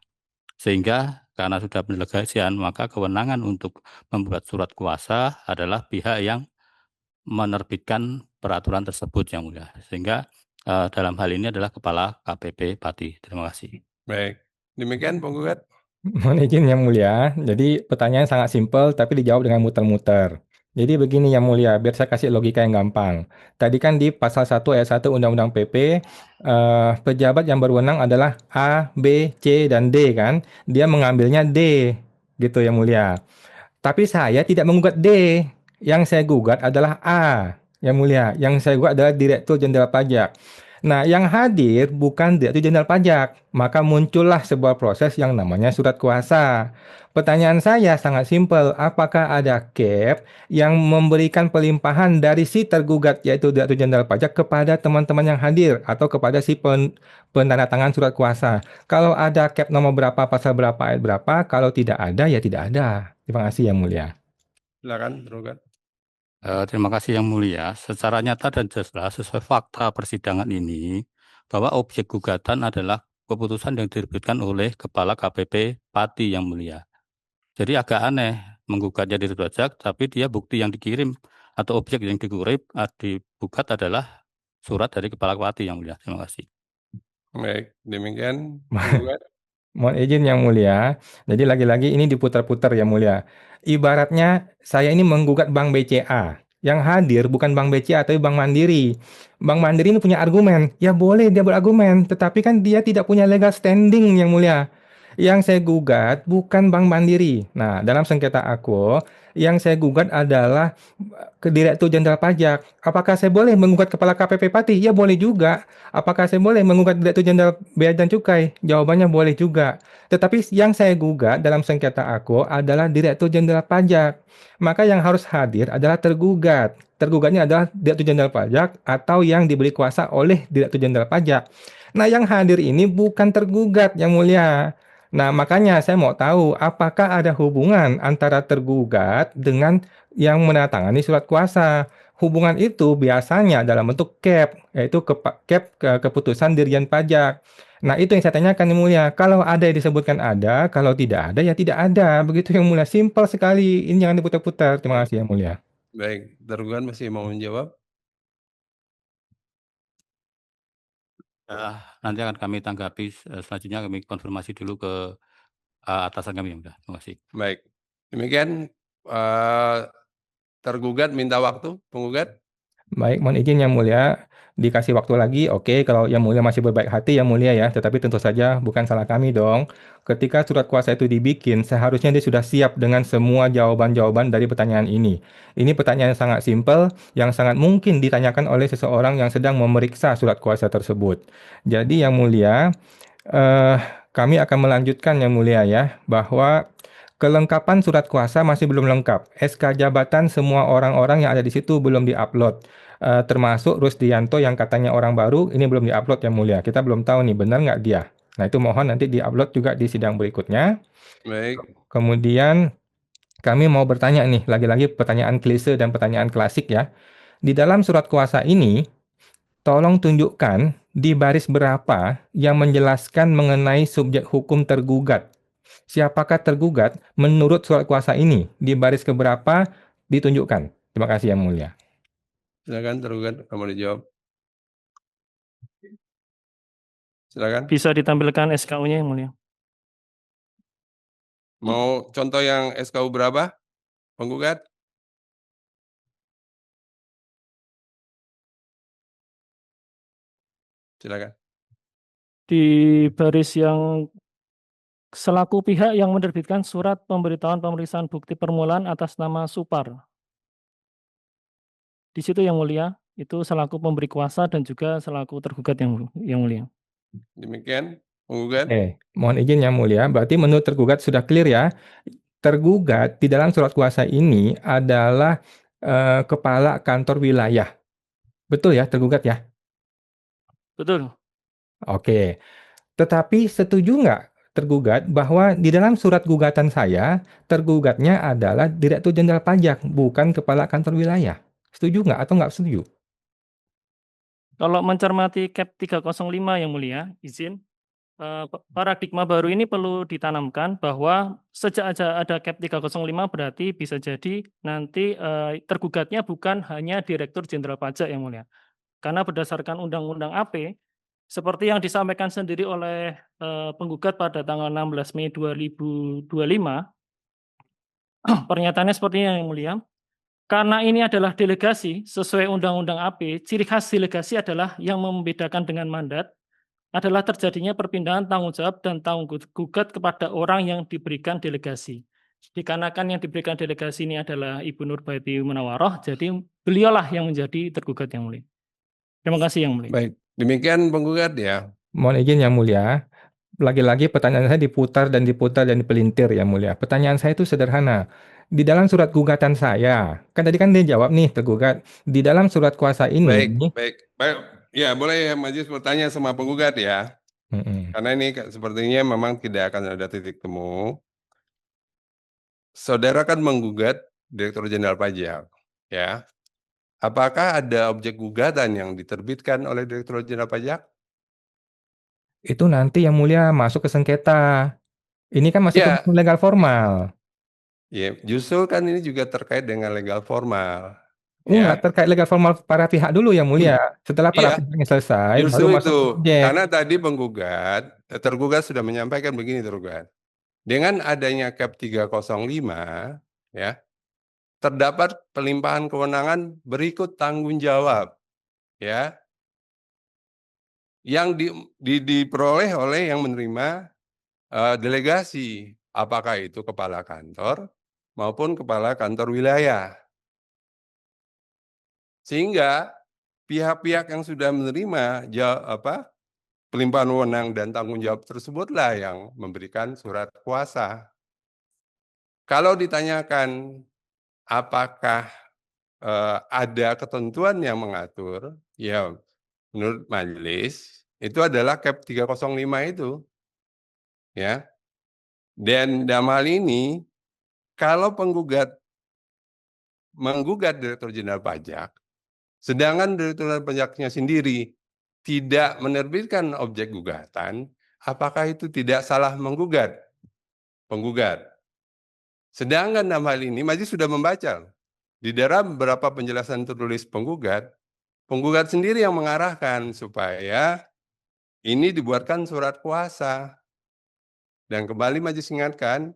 Sehingga karena sudah pendelegasian, maka kewenangan untuk membuat surat kuasa adalah pihak yang menerbitkan peraturan tersebut Yang Mulia. Sehingga dalam hal ini adalah Kepala KPP Pati. Terima kasih. Baik, demikian penggugat. Mohon izin Yang Mulia. Jadi pertanyaan sangat simpel tapi dijawab dengan muter-muter. Jadi begini Yang Mulia, biar saya kasih logika yang gampang. Tadi kan di pasal 1 ayat 1 Undang-Undang PP, pejabat yang berwenang adalah A, B, C, dan D kan. Dia mengambilnya D, gitu Yang Mulia. Tapi saya tidak menggugat D. Yang saya gugat adalah A, Yang Mulia. Yang saya gugat adalah Direktur Jenderal Pajak. Nah, yang hadir bukan Direktur Jenderal Pajak. Maka muncullah sebuah proses yang namanya surat kuasa. Pertanyaan saya sangat simpel. Apakah ada cap yang memberikan pelimpahan dari si tergugat yaitu Direktur Jenderal Pajak kepada teman-teman yang hadir atau kepada si penandatangan surat kuasa? Kalau ada cap nomor berapa, pasal berapa, ayat berapa? Kalau tidak ada, ya tidak ada. Terima kasih Yang Mulia. Silakan tergugat. Terima kasih Yang Mulia. Secara nyata dan jelas sesuai fakta persidangan ini, bahwa objek gugatan adalah keputusan yang diterbitkan oleh Kepala KPP Pati Yang Mulia. Jadi agak aneh menggugatnya di pajak, tapi dia bukti yang dikirim atau objek yang dibugat adalah surat dari Kepala Pati Yang Mulia. Terima kasih. Baik, demikian penggugat. Mohon izin Yang Mulia. Jadi lagi-lagi ini diputar-putar Yang Mulia. Ibaratnya saya ini menggugat Bank BCA. Yang hadir bukan Bank BCA tapi Bank Mandiri. Bank Mandiri ini punya argumen. Ya boleh dia berargumen, tetapi kan dia tidak punya legal standing Yang Mulia. Yang saya gugat bukan Bank Mandiri. Nah, dalam sengketa aku, yang saya gugat adalah ke Direktur Jenderal Pajak. Apakah saya boleh menggugat Kepala KPP Pati? Ya boleh juga. Apakah saya boleh menggugat Direktur Jenderal Bea dan Cukai? Jawabannya boleh juga. Tetapi yang saya gugat dalam sengketa aku adalah Direktur Jenderal Pajak. Maka yang harus hadir adalah tergugat. Tergugatnya adalah Direktur Jenderal Pajak atau yang diberi kuasa oleh Direktur Jenderal Pajak. Nah, yang hadir ini bukan tergugat Yang Mulia. Nah, makanya saya mau tahu apakah ada hubungan antara tergugat dengan yang menandatangani surat kuasa. Hubungan itu biasanya dalam bentuk cap, yaitu cap keputusan Dirjen Pajak. Nah, itu yang saya tanyakan Yang Mulia. Kalau ada yang disebutkan ada, kalau tidak ada ya tidak ada. Begitu Yang Mulia, simpel sekali. Ini jangan diputar-putar. Terima kasih Yang Mulia. Baik, tergugat masih mau menjawab? Nanti akan kami tanggapi selanjutnya, kami konfirmasi dulu ke atasan kami Yang Mulia. Terima kasih. Baik, demikian tergugat minta waktu, penggugat. Baik, mohon izin Yang Mulia, dikasih waktu lagi. Oke, kalau Yang Mulia masih berbaik hati Yang Mulia ya, tetapi tentu saja bukan salah kami dong. Ketika surat kuasa itu dibikin, seharusnya dia sudah siap dengan semua jawaban-jawaban dari pertanyaan ini. Ini pertanyaan yang sangat simpel, yang sangat mungkin ditanyakan oleh seseorang yang sedang memeriksa surat kuasa tersebut. Jadi Yang Mulia, kami akan melanjutkan Yang Mulia ya, bahwa kelengkapan surat kuasa masih belum lengkap. SK jabatan semua orang-orang yang ada di situ belum diupload. Termasuk Rusdianto yang katanya orang baru, ini belum diupload yang mulia. Kita belum tahu nih benar nggak dia. Nah itu mohon nanti diupload juga di sidang berikutnya. Baik. Kemudian kami mau bertanya nih, lagi-lagi pertanyaan klise dan pertanyaan klasik ya. Di dalam surat kuasa ini, tolong tunjukkan di baris berapa yang menjelaskan mengenai subjek hukum tergugat. Siapakah tergugat menurut surat kuasa ini? Di baris keberapa ditunjukkan? Terima kasih Yang Mulia. Silakan tergugat, kamu dijawab. Silakan. Bisa ditampilkan SKU-nya yang mulia. Mau contoh yang SKU berapa? Penggugat? Silakan. Di baris yang selaku pihak yang menerbitkan surat pemberitahuan pemeriksaan bukti permulaan atas nama Supar. Di situ yang mulia, itu selaku pemberi kuasa dan juga selaku tergugat yang mulia. Demikian, penggugat. Mohon izin Yang Mulia, berarti menurut tergugat sudah clear ya. Tergugat di dalam surat kuasa ini adalah kepala kantor wilayah. Betul ya, tergugat ya? Betul. Oke. Tetapi setuju nggak tergugat bahwa di dalam surat gugatan saya, tergugatnya adalah Direktur Jenderal Pajak, bukan Kepala Kantor Wilayah. Setuju nggak atau nggak setuju? Kalau mencermati Cap 305 yang mulia, izin, paradigma baru ini perlu ditanamkan bahwa sejak ada Cap 305 berarti bisa jadi nanti tergugatnya bukan hanya Direktur Jenderal Pajak yang mulia. Karena berdasarkan Undang-Undang AP, seperti yang disampaikan sendiri oleh penggugat pada tanggal 16 Mei 2025, pernyataannya seperti ini yang mulia. Karena ini adalah delegasi sesuai Undang-Undang AP, ciri khas delegasi adalah yang membedakan dengan mandat adalah terjadinya perpindahan tanggung jawab dan tanggung gugat kepada orang yang diberikan delegasi. Dikarenakan yang diberikan delegasi ini adalah Ibu Nurbaiti Munawaroh, jadi beliaulah yang menjadi tergugat yang mulia. Terima kasih yang mulia. Baik, demikian penggugat ya. Mohon izin Yang Mulia. Lagi-lagi pertanyaan saya diputar dan diputar dan dipelintir Yang Mulia. Pertanyaan saya itu sederhana. Di dalam surat gugatan saya, kan tadi kan dia jawab nih tergugat. Di dalam surat kuasa ini, Baik. Ya, boleh Majelis bertanya sama penggugat ya. Karena ini sepertinya memang tidak akan ada titik temu. Saudara kan menggugat Direktur Jenderal Pajak, ya. Apakah ada objek gugatan yang diterbitkan oleh Direktur Jenderal Pajak? itu nanti Yang Mulia masuk ke sengketa. Ini kan masih Ya. legal formal. Ya, justru kan ini juga terkait dengan legal formal. Enggak, terkait legal formal para pihak dulu Yang Mulia. Setelah para Iya, pihaknya selesai, baru justru masuk itu. ke objek. Karena tadi tergugat sudah menyampaikan begini tergugat. Dengan adanya Cap 305, ya, terdapat pelimpahan kewenangan berikut tanggung jawab, ya, yang diperoleh oleh yang menerima delegasi, apakah itu kepala kantor maupun kepala kantor wilayah. Sehingga pihak-pihak yang sudah menerima pelimpahan wewenang dan tanggung jawab tersebutlah yang memberikan surat kuasa. Kalau ditanyakan apakah ada ketentuan yang mengatur, ya menurut majelis itu adalah Cap 305 itu. Ya. Dan dalam hal ini kalau penggugat menggugat Direktur Jenderal Pajak, sedangkan Direktur Jenderal Pajaknya sendiri tidak menerbitkan objek gugatan, apakah itu tidak salah menggugat penggugat? Sedangkan dalam hal ini majelis sudah membaca di dalam beberapa penjelasan tertulis penggugat sendiri yang mengarahkan supaya ini dibuatkan surat kuasa. Dan kembali majelis ingatkan,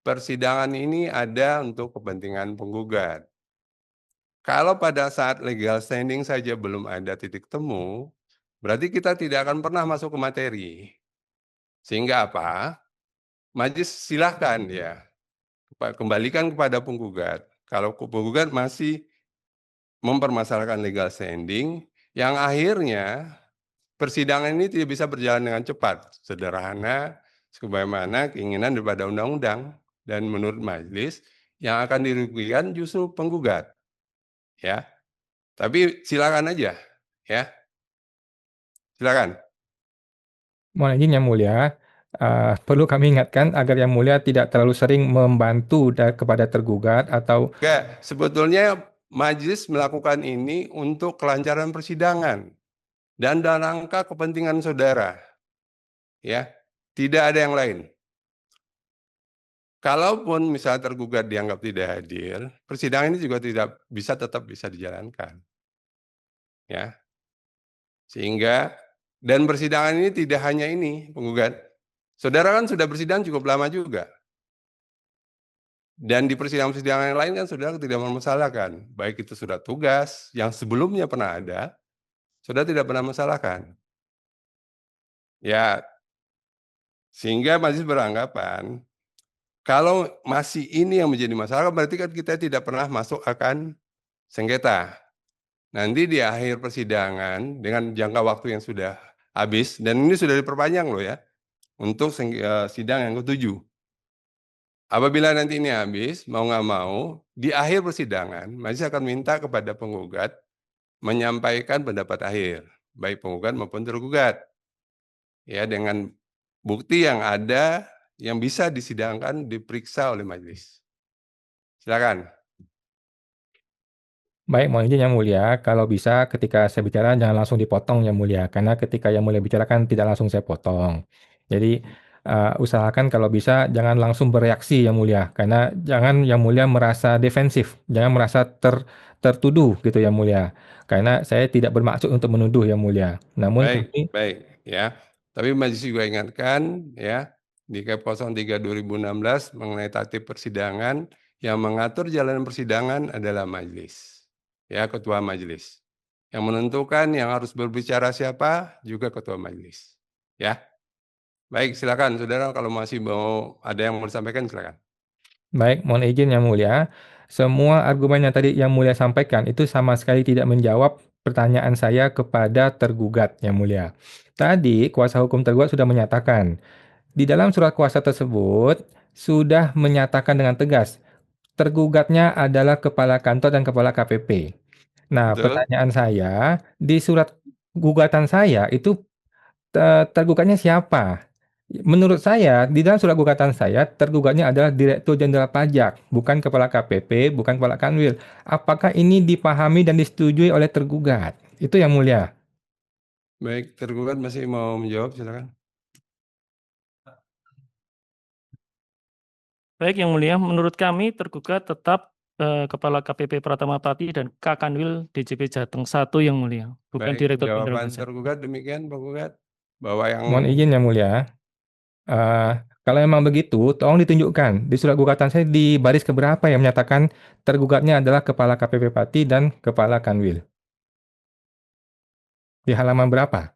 persidangan ini ada untuk kepentingan penggugat. Kalau pada saat legal standing saja belum ada titik temu, berarti kita tidak akan pernah masuk ke materi. Sehingga apa? Majelis silahkan ya, kembalikan kepada penggugat. Kalau penggugat masih mempermasalahkan legal standing, yang akhirnya persidangan ini tidak bisa berjalan dengan cepat, sederhana, sebagaimana keinginan daripada undang-undang. Dan menurut majelis yang akan dirugikan justru penggugat. Ya. Tapi silakan aja, ya. Silakan. Mohon izin Yang Mulia, perlu kami ingatkan agar Yang Mulia tidak terlalu sering membantu kepada tergugat atau Enggak, sebetulnya majelis melakukan ini untuk kelancaran persidangan dan dalam rangka kepentingan saudara. Ya. Tidak ada yang lain. Kalaupun misalnya tergugat dianggap tidak hadir, persidangan ini juga tetap bisa dijalankan. Ya. Sehingga dan persidangan ini tidak hanya ini, penggugat. Saudara kan sudah bersidang cukup lama juga. Dan di persidangan-persidangan yang lain kan saudara tidak mempermasalahkan. Baik itu surat tugas yang sebelumnya pernah ada, saudara tidak pernah masalahkan. Ya, sehingga majelis beranggapan kalau masih ini yang menjadi masalah, berarti kan kita tidak pernah masuk akan sengketa. Nanti di akhir persidangan dengan jangka waktu yang sudah habis, dan ini sudah diperpanjang loh ya, untuk sidang yang ke-7. Apabila nanti ini habis, mau nggak mau, di akhir persidangan, majelis akan minta kepada penggugat menyampaikan pendapat akhir, baik penggugat maupun tergugat. Ya, dengan bukti yang ada yang bisa disidangkan diperiksa oleh majelis. Silakan. Baik, mohon izin Yang Mulia, kalau bisa ketika saya bicara jangan langsung dipotong Yang Mulia, karena ketika Yang Mulia bicara kan tidak langsung saya potong. Jadi usahakan kalau bisa jangan langsung bereaksi Yang Mulia, karena jangan Yang Mulia merasa defensif, jangan merasa tertuduh gitu Yang Mulia, karena saya tidak bermaksud untuk menuduh Yang Mulia. Namun kami Baik ya. Tapi majelis juga ingatkan ya di Kep 03 2016 mengenai tatip persidangan yang mengatur jalannya persidangan adalah majelis. Ya, ketua majelis. Yang menentukan yang harus berbicara siapa juga ketua majelis. Ya. Baik, silakan saudara kalau masih mau ada yang mau disampaikan silakan. Baik, mohon izin Yang Mulia. Semua argumen yang tadi Yang Mulia sampaikan itu sama sekali tidak menjawab pertanyaan saya kepada tergugat Yang Mulia. Tadi kuasa hukum tergugat sudah menyatakan, di dalam surat kuasa tersebut sudah menyatakan dengan tegas, tergugatnya adalah kepala kantor dan kepala KPP. Nah, Betul? pertanyaan saya, di surat gugatan saya itu tergugatnya siapa? Menurut saya, di dalam surat gugatan saya, tergugatnya adalah Direktur Jenderal Pajak, bukan Kepala KPP, bukan Kepala Kanwil. Apakah ini dipahami dan disetujui oleh tergugat? Itu Yang Mulia. Baik, tergugat masih mau menjawab silakan. Baik Yang Mulia, menurut kami tergugat tetap Kepala KPP Pratama Pati dan Kakanwil DJP Jateng 1 Yang Mulia, bukan Baik, Direktur Jenderal jawaban Pajak. tergugat demikian penggugat bahwa yang Mohon izin Yang Mulia. Kalau memang begitu, tolong ditunjukkan di surat gugatan saya di baris keberapa yang menyatakan tergugatnya adalah Kepala KPP Pati dan Kepala Kanwil. Di halaman berapa?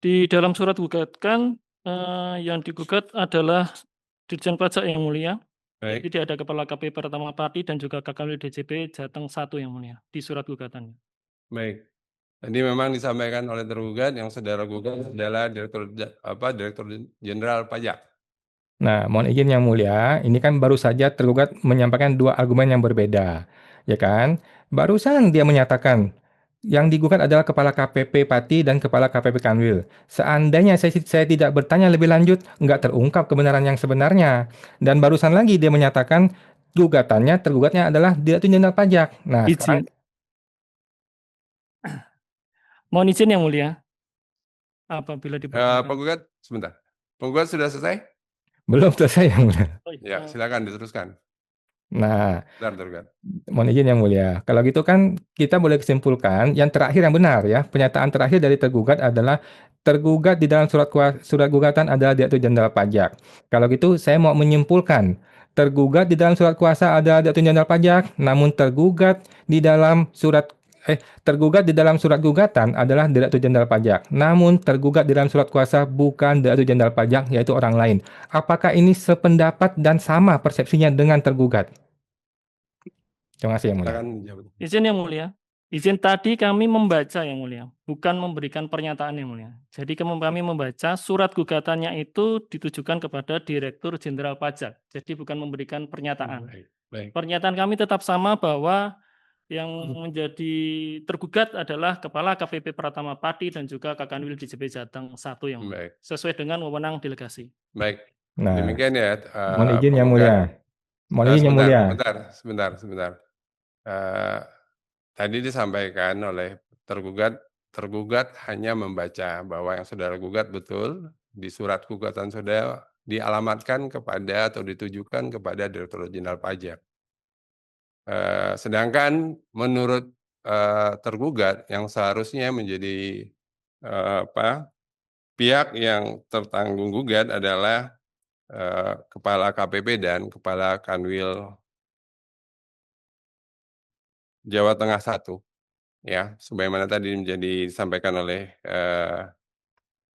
Di dalam surat gugatan yang digugat adalah Dirjen Pajak Yang Mulia. baik, Jadi ada Kepala KPP Pratama Pati dan juga Kakanwil DJP Jateng 1 Yang Mulia di surat gugatan. baik. Tadi memang disampaikan oleh tergugat yang saudara gugat adalah Direktur Jenderal Pajak. Nah, mohon izin Yang Mulia, ini kan baru saja tergugat menyampaikan dua argumen yang berbeda, ya kan? Barusan dia menyatakan yang digugat adalah Kepala KPP Pati dan Kepala KPP Kanwil. Seandainya saya tidak bertanya lebih lanjut, nggak terungkap kebenaran yang sebenarnya. Dan barusan lagi dia menyatakan tergugatnya adalah Direktur Jenderal Pajak. Nah, sekarang Izin. Mohon izin Yang Mulia. Apabila diperkenankan. Penggugat, sebentar. Penggugat sudah selesai? belum selesai Yang Mulia. Ya, silakan diteruskan. Nah, Bentar, tergugat. mohon izin Yang Mulia. Kalau gitu kan kita boleh kesimpulkan yang terakhir yang benar ya. Pernyataan terakhir dari tergugat adalah tergugat di dalam surat gugatan adalah Direktur Jenderal Pajak. Kalau gitu saya mau menyimpulkan tergugat di dalam surat kuasa adalah Direktur Jenderal Pajak, namun tergugat di dalam surat tergugat di dalam surat gugatan adalah Direktur Jenderal Pajak. Namun tergugat di dalam surat kuasa bukan Direktur Jenderal Pajak, yaitu orang lain. Apakah ini sependapat dan sama persepsinya dengan tergugat? Terima kasih, Yang Mulia. Silakan dijawab. Izin Yang Mulia. Izin tadi kami membaca Yang Mulia, bukan memberikan pernyataan Yang Mulia. Jadi kami membaca surat gugatannya itu ditujukan kepada Direktur Jenderal Pajak. Jadi bukan memberikan pernyataan. Baik. Pernyataan kami tetap sama bahwa yang menjadi tergugat adalah Kepala KPP Pratama Pati dan juga Kakanwil DJP Jateng 1 yang Mulia. Baik. Sesuai dengan wewenang delegasi. Baik. Nah, Demikian ya. mohon izin Yang Mulia. Mohon izin Yang Mulia. Sebentar. Tadi disampaikan oleh tergugat hanya membaca bahwa yang saudara gugat betul di surat gugatan saudara dialamatkan kepada atau ditujukan kepada Direktur Jenderal Pajak. Sedangkan menurut tergugat yang seharusnya menjadi pihak yang tertanggung gugat adalah Kepala KPP dan Kepala Kanwil Jawa Tengah 1, ya, sebagaimana tadi menjadi disampaikan oleh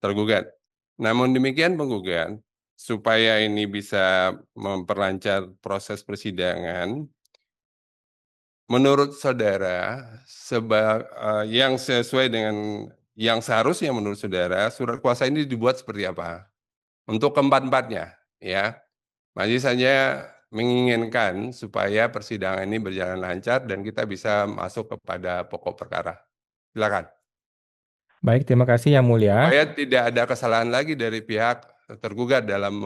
tergugat. Namun demikian penggugat, supaya ini bisa memperlancar proses persidangan, menurut saudara, yang sesuai dengan yang seharusnya menurut saudara, surat kuasa ini dibuat seperti apa? Untuk keempat-empatnya, ya. Majelis hanya menginginkan supaya persidangan ini berjalan lancar dan kita bisa masuk kepada pokok perkara. Silakan. Baik, terima kasih Yang Mulia. Supaya tidak ada kesalahan lagi dari pihak tergugat dalam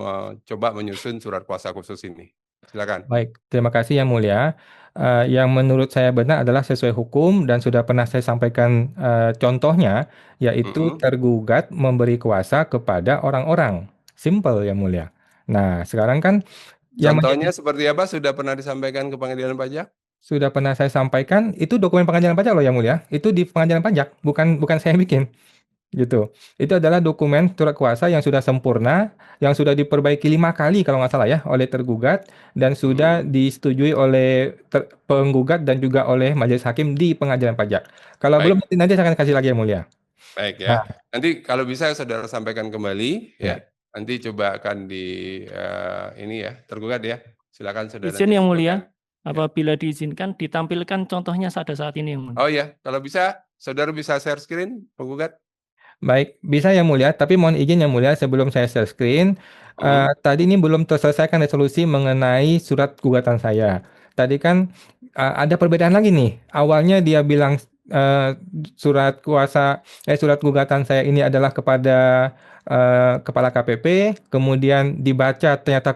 coba menyusun surat kuasa khusus ini. Silakan. Baik, terima kasih Yang Mulia. Yang menurut saya benar adalah sesuai hukum dan sudah pernah saya sampaikan contohnya, yaitu tergugat memberi kuasa kepada orang-orang. Simple Yang Mulia. Nah, sekarang kan yang Contohnya seperti apa sudah pernah disampaikan ke Pengadilan Pajak? sudah pernah saya sampaikan, itu dokumen pengadilan pajak loh Yang Mulia. Itu di pengadilan pajak, bukan saya bikin. Gitu. Itu adalah dokumen surat kuasa yang sudah sempurna, yang sudah diperbaiki 5 kali kalau nggak salah ya oleh tergugat dan sudah disetujui oleh penggugat dan juga oleh majelis hakim di pengadilan pajak. Kalau belum nanti saya akan kasih lagi Yang Mulia. Baik ya. Nanti kalau bisa saudara sampaikan kembali Ya. ya. Nanti coba akan ini ya tergugat ya. Silakan saudara. Izin Yang Mulia, Ya. apabila diizinkan ditampilkan contohnya pada saat ini Yang Mulia. Oh iya, kalau bisa saudara bisa share screen penggugat. Baik, bisa Yang Mulia, tapi mohon izin Yang Mulia sebelum saya share screen, tadi ini belum terselesaikan resolusi mengenai surat gugatan saya. Tadi kan ada perbedaan lagi nih. Awalnya dia bilang surat gugatan saya ini adalah kepada Kepala KPP, kemudian dibaca ternyata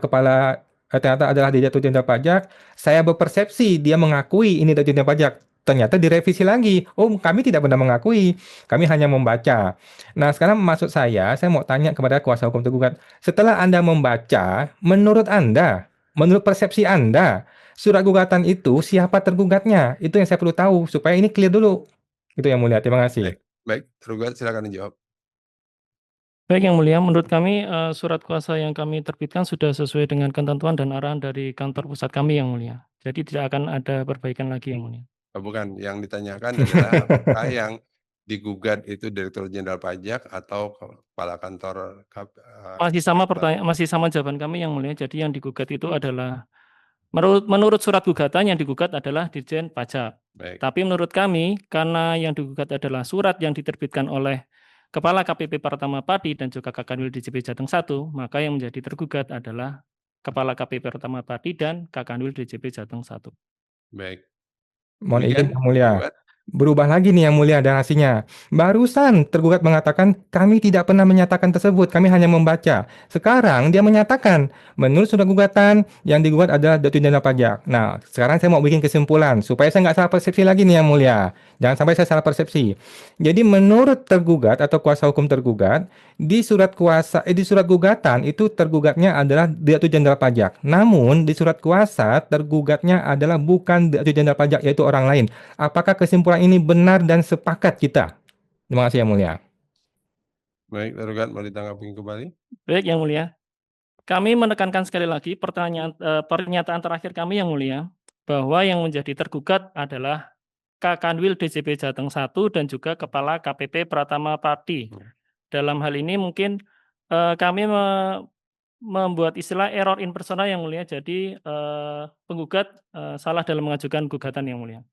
adalah Direktur Jenderal Pajak. Saya berpersepsi dia mengakui ini Direktur Jenderal Pajak. Ternyata direvisi lagi. Oh, kami tidak benar mengakui. Kami hanya membaca. Nah, sekarang maksud saya mau tanya kepada kuasa hukum tergugat. Setelah Anda membaca, menurut Anda, menurut persepsi Anda, surat gugatan itu siapa tergugatnya? Itu yang saya perlu tahu supaya ini clear dulu. Itu Yang Mulia. Terima kasih. Baik, tergugat silakan dijawab. Baik Yang Mulia, menurut kami surat kuasa yang kami terbitkan sudah sesuai dengan ketentuan dan arahan dari kantor pusat kami Yang Mulia. Jadi tidak akan ada perbaikan lagi Yang Mulia. Bukan, yang ditanyakan adalah apakah yang digugat itu Direktur Jenderal Pajak atau Kepala Kantor Masih sama jawaban kami Yang Mulia. Jadi yang digugat itu adalah menurut surat gugatan yang digugat adalah Dirjen Pajak. Baik. Tapi menurut kami karena yang digugat adalah surat yang diterbitkan oleh Kepala KPP Pratama Pati dan juga Kakanwil DJP Jateng 1, maka yang menjadi tergugat adalah Kepala KPP Pratama Pati dan Kakanwil DJP Jateng 1. Baik. Mohon izin Demikian, Yang Mulia. tergugat. Berubah lagi nih Yang Mulia narasinya. Barusan tergugat mengatakan kami tidak pernah menyatakan tersebut, kami hanya membaca. Sekarang dia menyatakan menurut surat gugatan yang digugat adalah Direktur Jenderal Pajak. Nah, sekarang saya mau bikin kesimpulan supaya saya nggak salah persepsi lagi nih Yang Mulia. Jangan sampai saya salah persepsi. Jadi menurut tergugat atau kuasa hukum tergugat, di surat gugatan itu tergugatnya adalah Direktur Jenderal Pajak. Namun di surat kuasa tergugatnya adalah bukan Direktur Jenderal Pajak yaitu orang lain. Apakah kesimpulan ini benar dan sepakat kita? Terima kasih Yang Mulia. Baik, tergugat mau ditanggapi kembali. Baik Yang Mulia. Kami menekankan sekali lagi pernyataan terakhir kami Yang Mulia, bahwa yang menjadi tergugat adalah Kanwil DJP Jateng 1 dan juga Kepala KPP Pratama Pati. Dalam hal ini mungkin kami membuat istilah error in persona yang mulia, jadi penggugat salah dalam mengajukan gugatan yang mulia.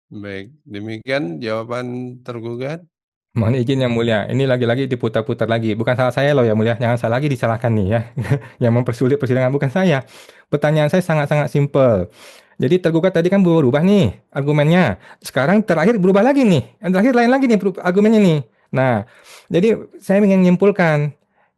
Baik, demikian jawaban tergugat. Mohon izin yang mulia, ini lagi-lagi diputar-putar lagi. Bukan salah saya loh yang mulia, jangan salah lagi disalahkan nih ya. Yang mempersulit persidangan bukan saya. Pertanyaan saya sangat-sangat simpel. Jadi tergugat tadi kan berubah nih argumennya. Sekarang terakhir berubah lagi nih. Yang terakhir lain lagi nih argumennya nih. Nah, jadi saya ingin menyimpulkan.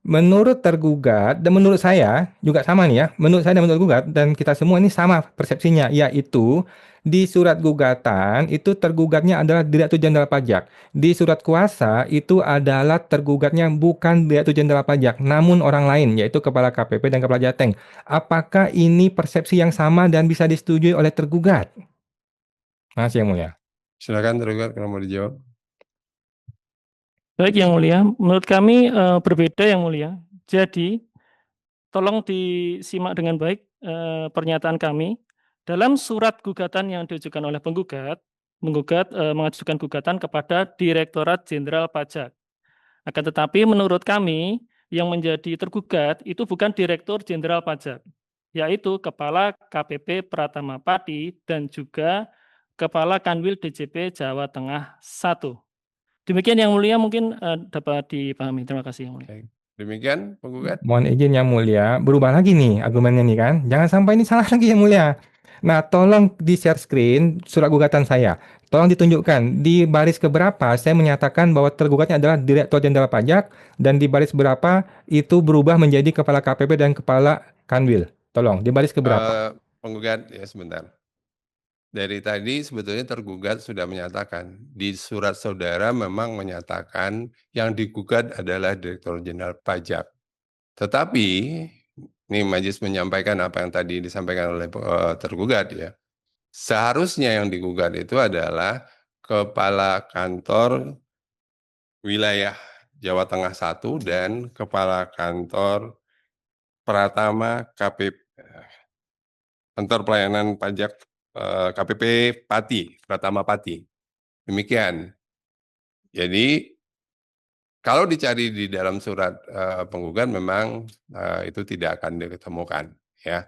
Menurut tergugat dan menurut saya juga sama nih ya. Menurut saya dan menurut tergugat dan kita semua ini sama persepsinya, yaitu di surat gugatan itu tergugatnya adalah Direktur Jenderal Pajak. Di surat kuasa itu adalah tergugatnya bukan Direktur Jenderal Pajak, namun orang lain, yaitu Kepala KPP dan Kepala Jateng. Apakah ini persepsi yang sama dan bisa disetujui oleh tergugat? Masih yang mulia. Silakan tergugat kalau mau dijawab. Baik yang mulia, menurut kami berbeda yang mulia. Jadi tolong disimak dengan baik pernyataan kami. Dalam surat gugatan yang diajukan oleh penggugat mengajukan gugatan kepada Direktorat Jenderal Pajak. Akan tetapi menurut kami yang menjadi tergugat itu bukan Direktur Jenderal Pajak, yaitu Kepala KPP Pratama Pati dan juga Kepala Kanwil DJP Jawa Tengah 1. Demikian yang mulia mungkin dapat dipahami. Terima kasih yang mulia. Baik. Demikian penggugat. Mohon izin yang mulia, berubah lagi nih argumennya nih kan. Jangan sampai ini salah lagi yang mulia. Nah, tolong di share screen surat gugatan saya. Tolong ditunjukkan di baris keberapa saya menyatakan bahwa tergugatnya adalah Direktur Jenderal Pajak dan di baris berapa itu berubah menjadi Kepala KPP dan Kepala Kanwil. Tolong di baris keberapa? Penggugat ya sebentar. Dari tadi sebetulnya tergugat sudah menyatakan di surat saudara memang menyatakan yang digugat adalah Direktur Jenderal Pajak. Tetapi ini majelis menyampaikan apa yang tadi disampaikan oleh tergugat ya. Seharusnya yang digugat itu adalah Kepala Kantor Wilayah Jawa Tengah 1 dan Kepala Kantor Pratama KPP Kantor Pelayanan Pajak KPP Pati, Pratama Pati. Demikian. Jadi kalau dicari di dalam surat penggugat memang itu tidak akan ditemukan ya.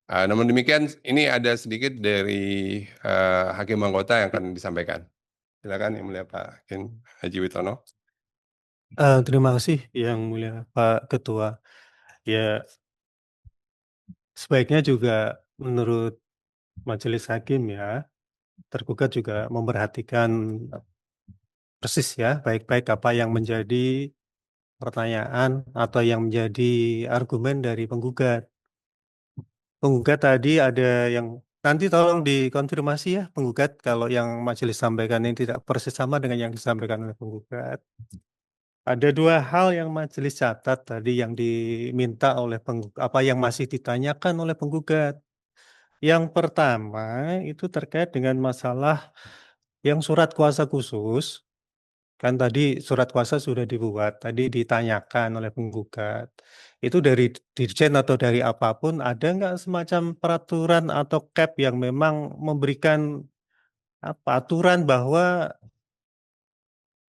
Namun demikian ini ada sedikit dari hakim anggota yang akan disampaikan. Silakan Yang Mulia Pak Hakim Haji Witono. Terima kasih Yang Mulia Pak Ketua. Ya, sebaiknya juga menurut majelis hakim ya, tergugat juga memperhatikan persis ya, baik-baik apa yang menjadi pertanyaan atau yang menjadi argumen dari penggugat. Penggugat tadi ada yang nanti tolong dikonfirmasi ya penggugat kalau yang majelis sampaikan ini tidak persis sama dengan yang disampaikan oleh penggugat. Ada dua hal yang majelis catat tadi yang diminta oleh apa yang masih ditanyakan oleh penggugat. Yang pertama itu terkait dengan masalah yang surat kuasa khusus. Kan tadi surat kuasa sudah dibuat, tadi ditanyakan oleh penggugat. Itu dari dirjen atau dari apapun ada nggak semacam peraturan atau cap yang memang memberikan aturan bahwa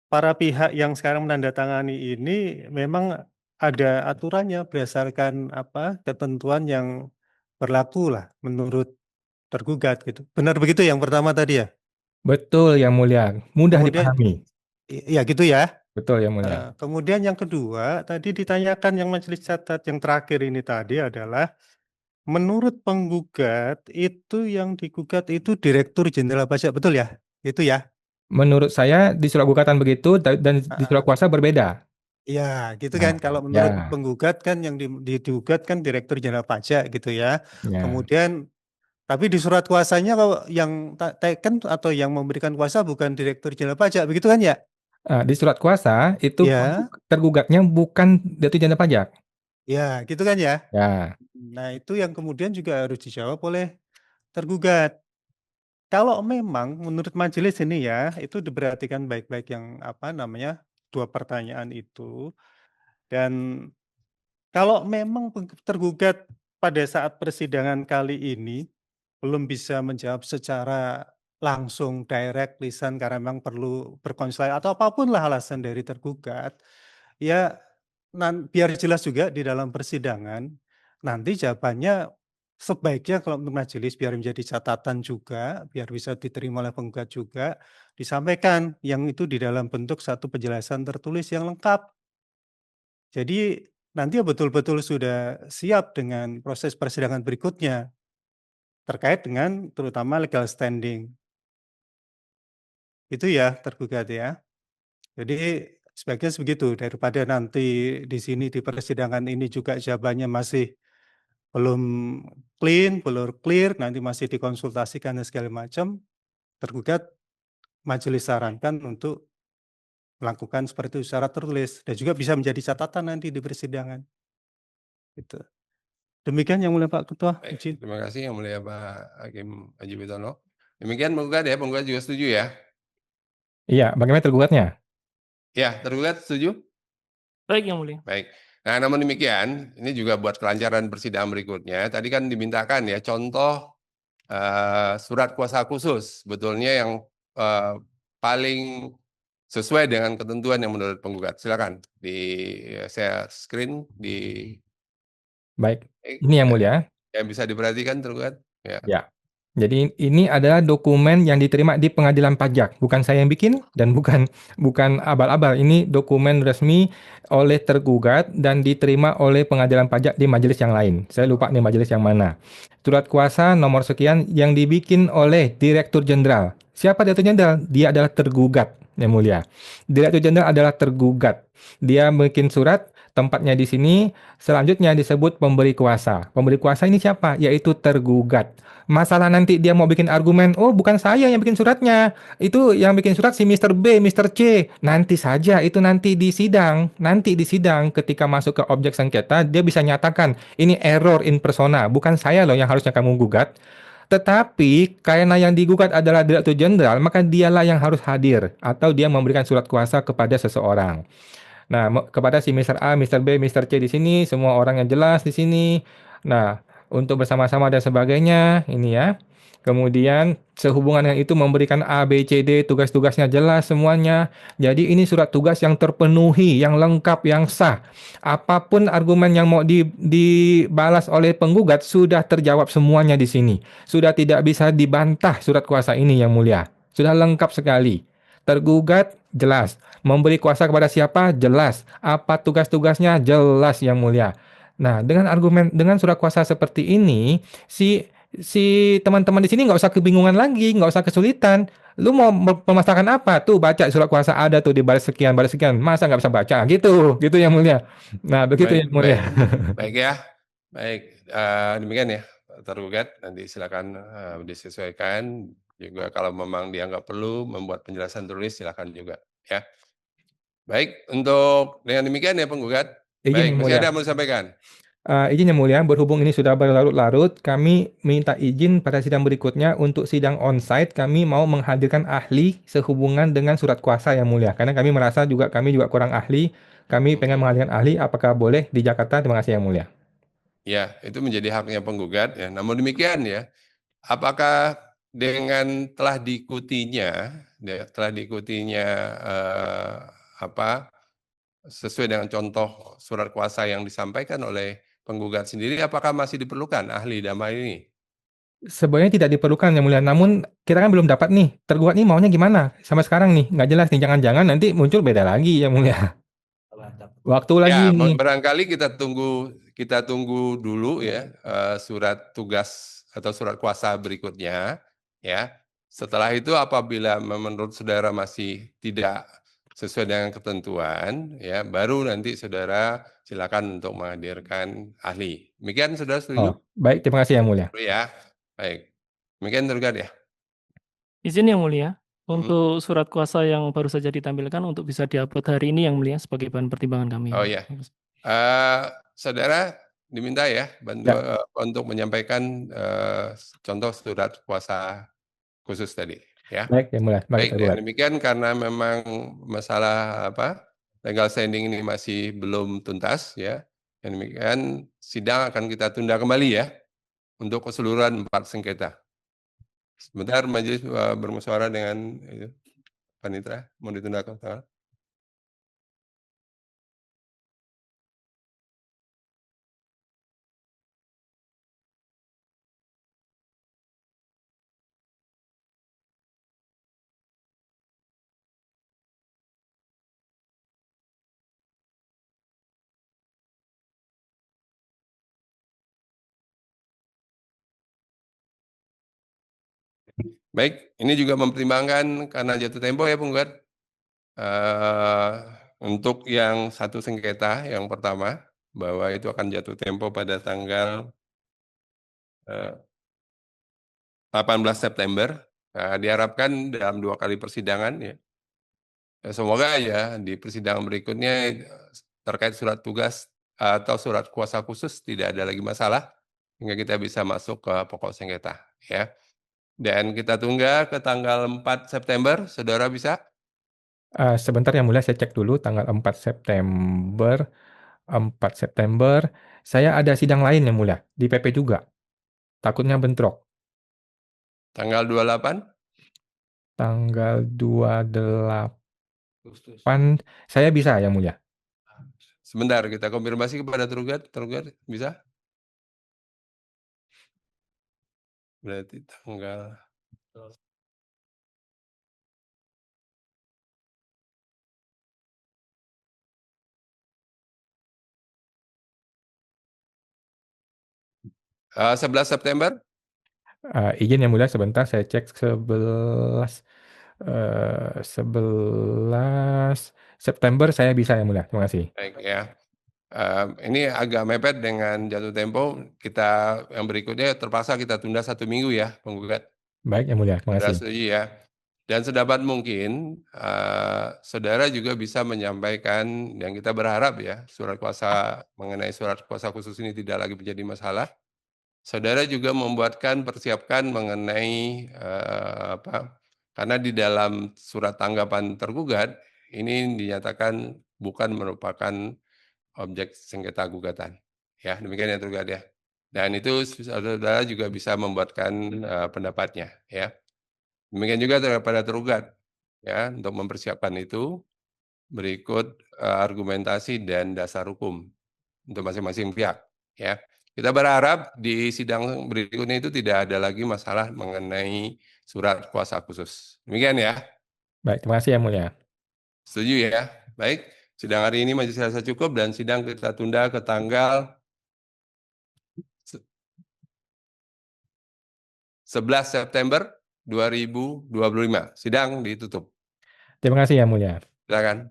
para pihak yang sekarang menandatangani ini memang ada aturannya berdasarkan ketentuan yang berlaku lah menurut tergugat gitu. Benar begitu yang pertama tadi ya? Betul yang mulia, mudah Kemudian dipahami. ya gitu ya. Betul yang mulia. Kemudian yang kedua tadi ditanyakan yang majelis catat yang terakhir ini tadi adalah menurut penggugat itu yang digugat itu Direktur Jenderal Pajak, betul ya? Itu ya? Menurut saya di surat gugatan begitu dan di surat kuasa berbeda. Ya, gitu Nah, kan. Kalau menurut ya, penggugat kan yang digugat kan Direktur Jenderal Pajak gitu ya. ya. Kemudian, tapi di surat kuasanya kalau yang teken atau yang memberikan kuasa bukan Direktur Jenderal Pajak, begitu kan ya? Di surat kuasa itu Ya, tergugatnya bukan Direktur Jenderal Pajak. ya, gitu kan ya. Ya, Nah, itu yang kemudian juga harus dijawab oleh tergugat. Kalau memang menurut majelis ini ya, itu diperhatikan baik-baik yang dua pertanyaan itu. Dan kalau memang tergugat pada saat persidangan kali ini belum bisa menjawab secara langsung direct lisan karena memang perlu berkonsultasi atau apapun lah alasan dari tergugat, ya biar jelas juga di dalam persidangan, nanti jawabannya sebaiknya kalau untuk majelis biar menjadi catatan juga, biar bisa diterima oleh penggugat juga, disampaikan yang itu di dalam bentuk satu penjelasan tertulis yang lengkap. Jadi nanti betul-betul sudah siap dengan proses persidangan berikutnya, terkait dengan terutama legal standing. Itu ya tergugat ya. Jadi sebaiknya begitu, daripada nanti di sini di persidangan ini juga jawabannya masih belum belum clear, nanti masih dikonsultasikan dan segala macam, tergugat majelis sarankan untuk melakukan seperti itu secara tertulis dan juga bisa menjadi catatan nanti di persidangan. Gitu. Demikian yang mulia Pak Ketua, Baik, izin. terima kasih yang mulia Pak Hakim Haji Witono. Demikian penggugat ya, penggugat juga setuju ya? Iya, bagaimana tergugatnya? Ya, tergugat setuju? Baik yang mulia. Baik. Nah, namun demikian, ini juga buat kelancaran persidangan berikutnya. Tadi kan dimintakan ya contoh surat kuasa khusus, sebetulnya yang paling sesuai dengan ketentuan yang menurut penggugat. Silakan saya screen di Baik, ini yang mulia. yang bisa diperhatikan tergugat. Ya. Ya. Jadi ini adalah dokumen yang diterima di pengadilan pajak, bukan saya yang bikin dan bukan abal-abal. Ini dokumen resmi oleh tergugat dan diterima oleh pengadilan pajak di majelis yang lain. Saya lupa nih majelis yang mana. Surat kuasa nomor sekian yang dibikin oleh Direktur Jenderal. Siapa Direktur Jenderal? Dia adalah tergugat, yang mulia. Direktur Jenderal adalah tergugat. Dia bikin surat, tempatnya di sini, selanjutnya disebut pemberi kuasa. Pemberi kuasa ini siapa? Yaitu tergugat. Masalah nanti dia mau bikin argumen, oh bukan saya yang bikin suratnya, itu yang bikin surat si Mr. B, Mr. C. Nanti saja, itu nanti di sidang. Nanti di sidang ketika masuk ke objek sengketa, dia bisa nyatakan, ini error in persona, bukan saya loh yang harusnya kamu gugat. Tetapi karena yang digugat adalah Direktur Jenderal, maka dialah yang harus hadir atau dia memberikan surat kuasa kepada seseorang. Nah, kepada si Mr. A, Mr. B, Mr. C di sini, semua orang yang jelas di sini. Nah, untuk bersama-sama dan sebagainya, ini ya. Kemudian sehubungan dengan itu memberikan A, B, C, D, tugas-tugasnya jelas semuanya. Jadi ini surat tugas yang terpenuhi, yang lengkap, yang sah. Apapun argumen yang mau dibalas oleh penggugat sudah terjawab semuanya di sini. Sudah tidak bisa dibantah surat kuasa ini yang mulia. Sudah lengkap sekali. Tergugat jelas. Memberi kuasa kepada siapa? Jelas. Apa tugas-tugasnya? Jelas yang mulia. Nah, dengan surat kuasa seperti ini, si teman-teman di sini nggak usah kebingungan lagi, nggak usah kesulitan. Lu mau memasakkan apa? Tuh baca surat kuasa ada tuh di baris sekian, masa nggak bisa baca? Gitu yang mulia. Nah, begitu yang mulia. Baik ya, baik. Demikian ya, tergugat. Nanti silakan disesuaikan. Juga kalau memang dianggap perlu membuat penjelasan tulis, silakan juga ya. Baik, untuk dengan demikian ya penggugat. Baik, masih ada yang mau disampaikan? Izin yang mulia, berhubung ini sudah berlarut-larut, kami minta izin pada sidang berikutnya untuk sidang onsite kami mau menghadirkan ahli sehubungan dengan surat kuasa yang mulia. Karena kami merasa kami juga kurang ahli, kami pengen menghadirkan ahli, apakah boleh di Jakarta? Terima kasih yang mulia. Ya, itu menjadi haknya penggugat ya. Namun demikian ya, apakah dengan telah diikutinya sesuai dengan contoh surat kuasa yang disampaikan oleh penggugat sendiri, apakah masih diperlukan ahli dalam hal ini? Sebenarnya tidak diperlukan yang mulia, namun kita kan belum dapat nih, tergugat nih maunya gimana? Sampai sekarang nih, nggak jelas nih, jangan-jangan nanti muncul beda lagi yang mulia. Waktu lagi Ya, nih. barangkali kita tunggu dulu ya surat tugas atau surat kuasa berikutnya ya. Setelah itu apabila menurut saudara masih tidak sesuai dengan ketentuan ya, baru nanti saudara silakan untuk menghadirkan ahli. Demikian saudara setuju? Baik, terima kasih yang mulia. Ya, baik. Demikian tergugat ya. Izin yang mulia, untuk surat kuasa yang baru saja ditampilkan untuk bisa diupload hari ini yang mulia sebagai bahan pertimbangan kami. Oh ya, saudara diminta ya untuk menyampaikan contoh surat kuasa khusus tadi ya. Baik, yang mulia. Baik, demikian karena memang masalah legal standing ini masih belum tuntas ya. Demikian sidang akan kita tunda kembali ya untuk keseluruhan 4 sengketa. Sebentar majelis bermusyawarah dengan panitera, mau ditunda ke tanggal. Baik, ini juga mempertimbangkan karena jatuh tempo ya penggugat. Untuk yang satu sengketa yang pertama, bahwa itu akan jatuh tempo pada tanggal 18 September. Diharapkan dalam 2 kali persidangan ya. Semoga ya di persidangan berikutnya terkait surat tugas atau surat kuasa khusus tidak ada lagi masalah hingga kita bisa masuk ke pokok sengketa ya. Dan kita tunggu ke tanggal 4 September, saudara bisa? Sebentar yang mulia, saya cek dulu tanggal 4 September. 4 September, saya ada sidang lain yang mulia, di PP juga. Takutnya bentrok. Tanggal 28? Tanggal 28, saya bisa yang mulia. Sebentar, kita konfirmasi kepada tergugat. Tergugat bisa? Berarti tanggal uh, 11 September? Izin yang mulia, sebentar saya cek 11 September saya bisa yang mulia. Terima kasih. Baik ya. Ini agak mepet dengan jatuh tempo. Kita yang berikutnya terpaksa kita tunda 1 minggu ya, penggugat. Baik yang mulia, terima Saudara kasih. setuju ya. Dan sedapat mungkin saudara juga bisa menyampaikan yang kita berharap ya, surat kuasa mengenai surat kuasa khusus ini tidak lagi menjadi masalah. Saudara juga persiapkan mengenai karena di dalam surat tanggapan tergugat ini dinyatakan bukan merupakan objek sengketa gugatan. Ya, demikian ya tergugat ya. Dan itu saudara juga bisa membuatkan pendapatnya ya. Demikian juga kepada tergugat ya, untuk mempersiapkan itu berikut argumentasi dan dasar hukum untuk masing-masing pihak ya. Kita berharap di sidang berikutnya itu tidak ada lagi masalah mengenai surat kuasa khusus. Demikian ya. Baik, terima kasih yang mulia. Setuju ya? Baik, sidang hari ini majelis rasa cukup dan sidang kita tunda ke tanggal 11 September 2025. Sidang ditutup. Terima kasih yang mulia. Silakan.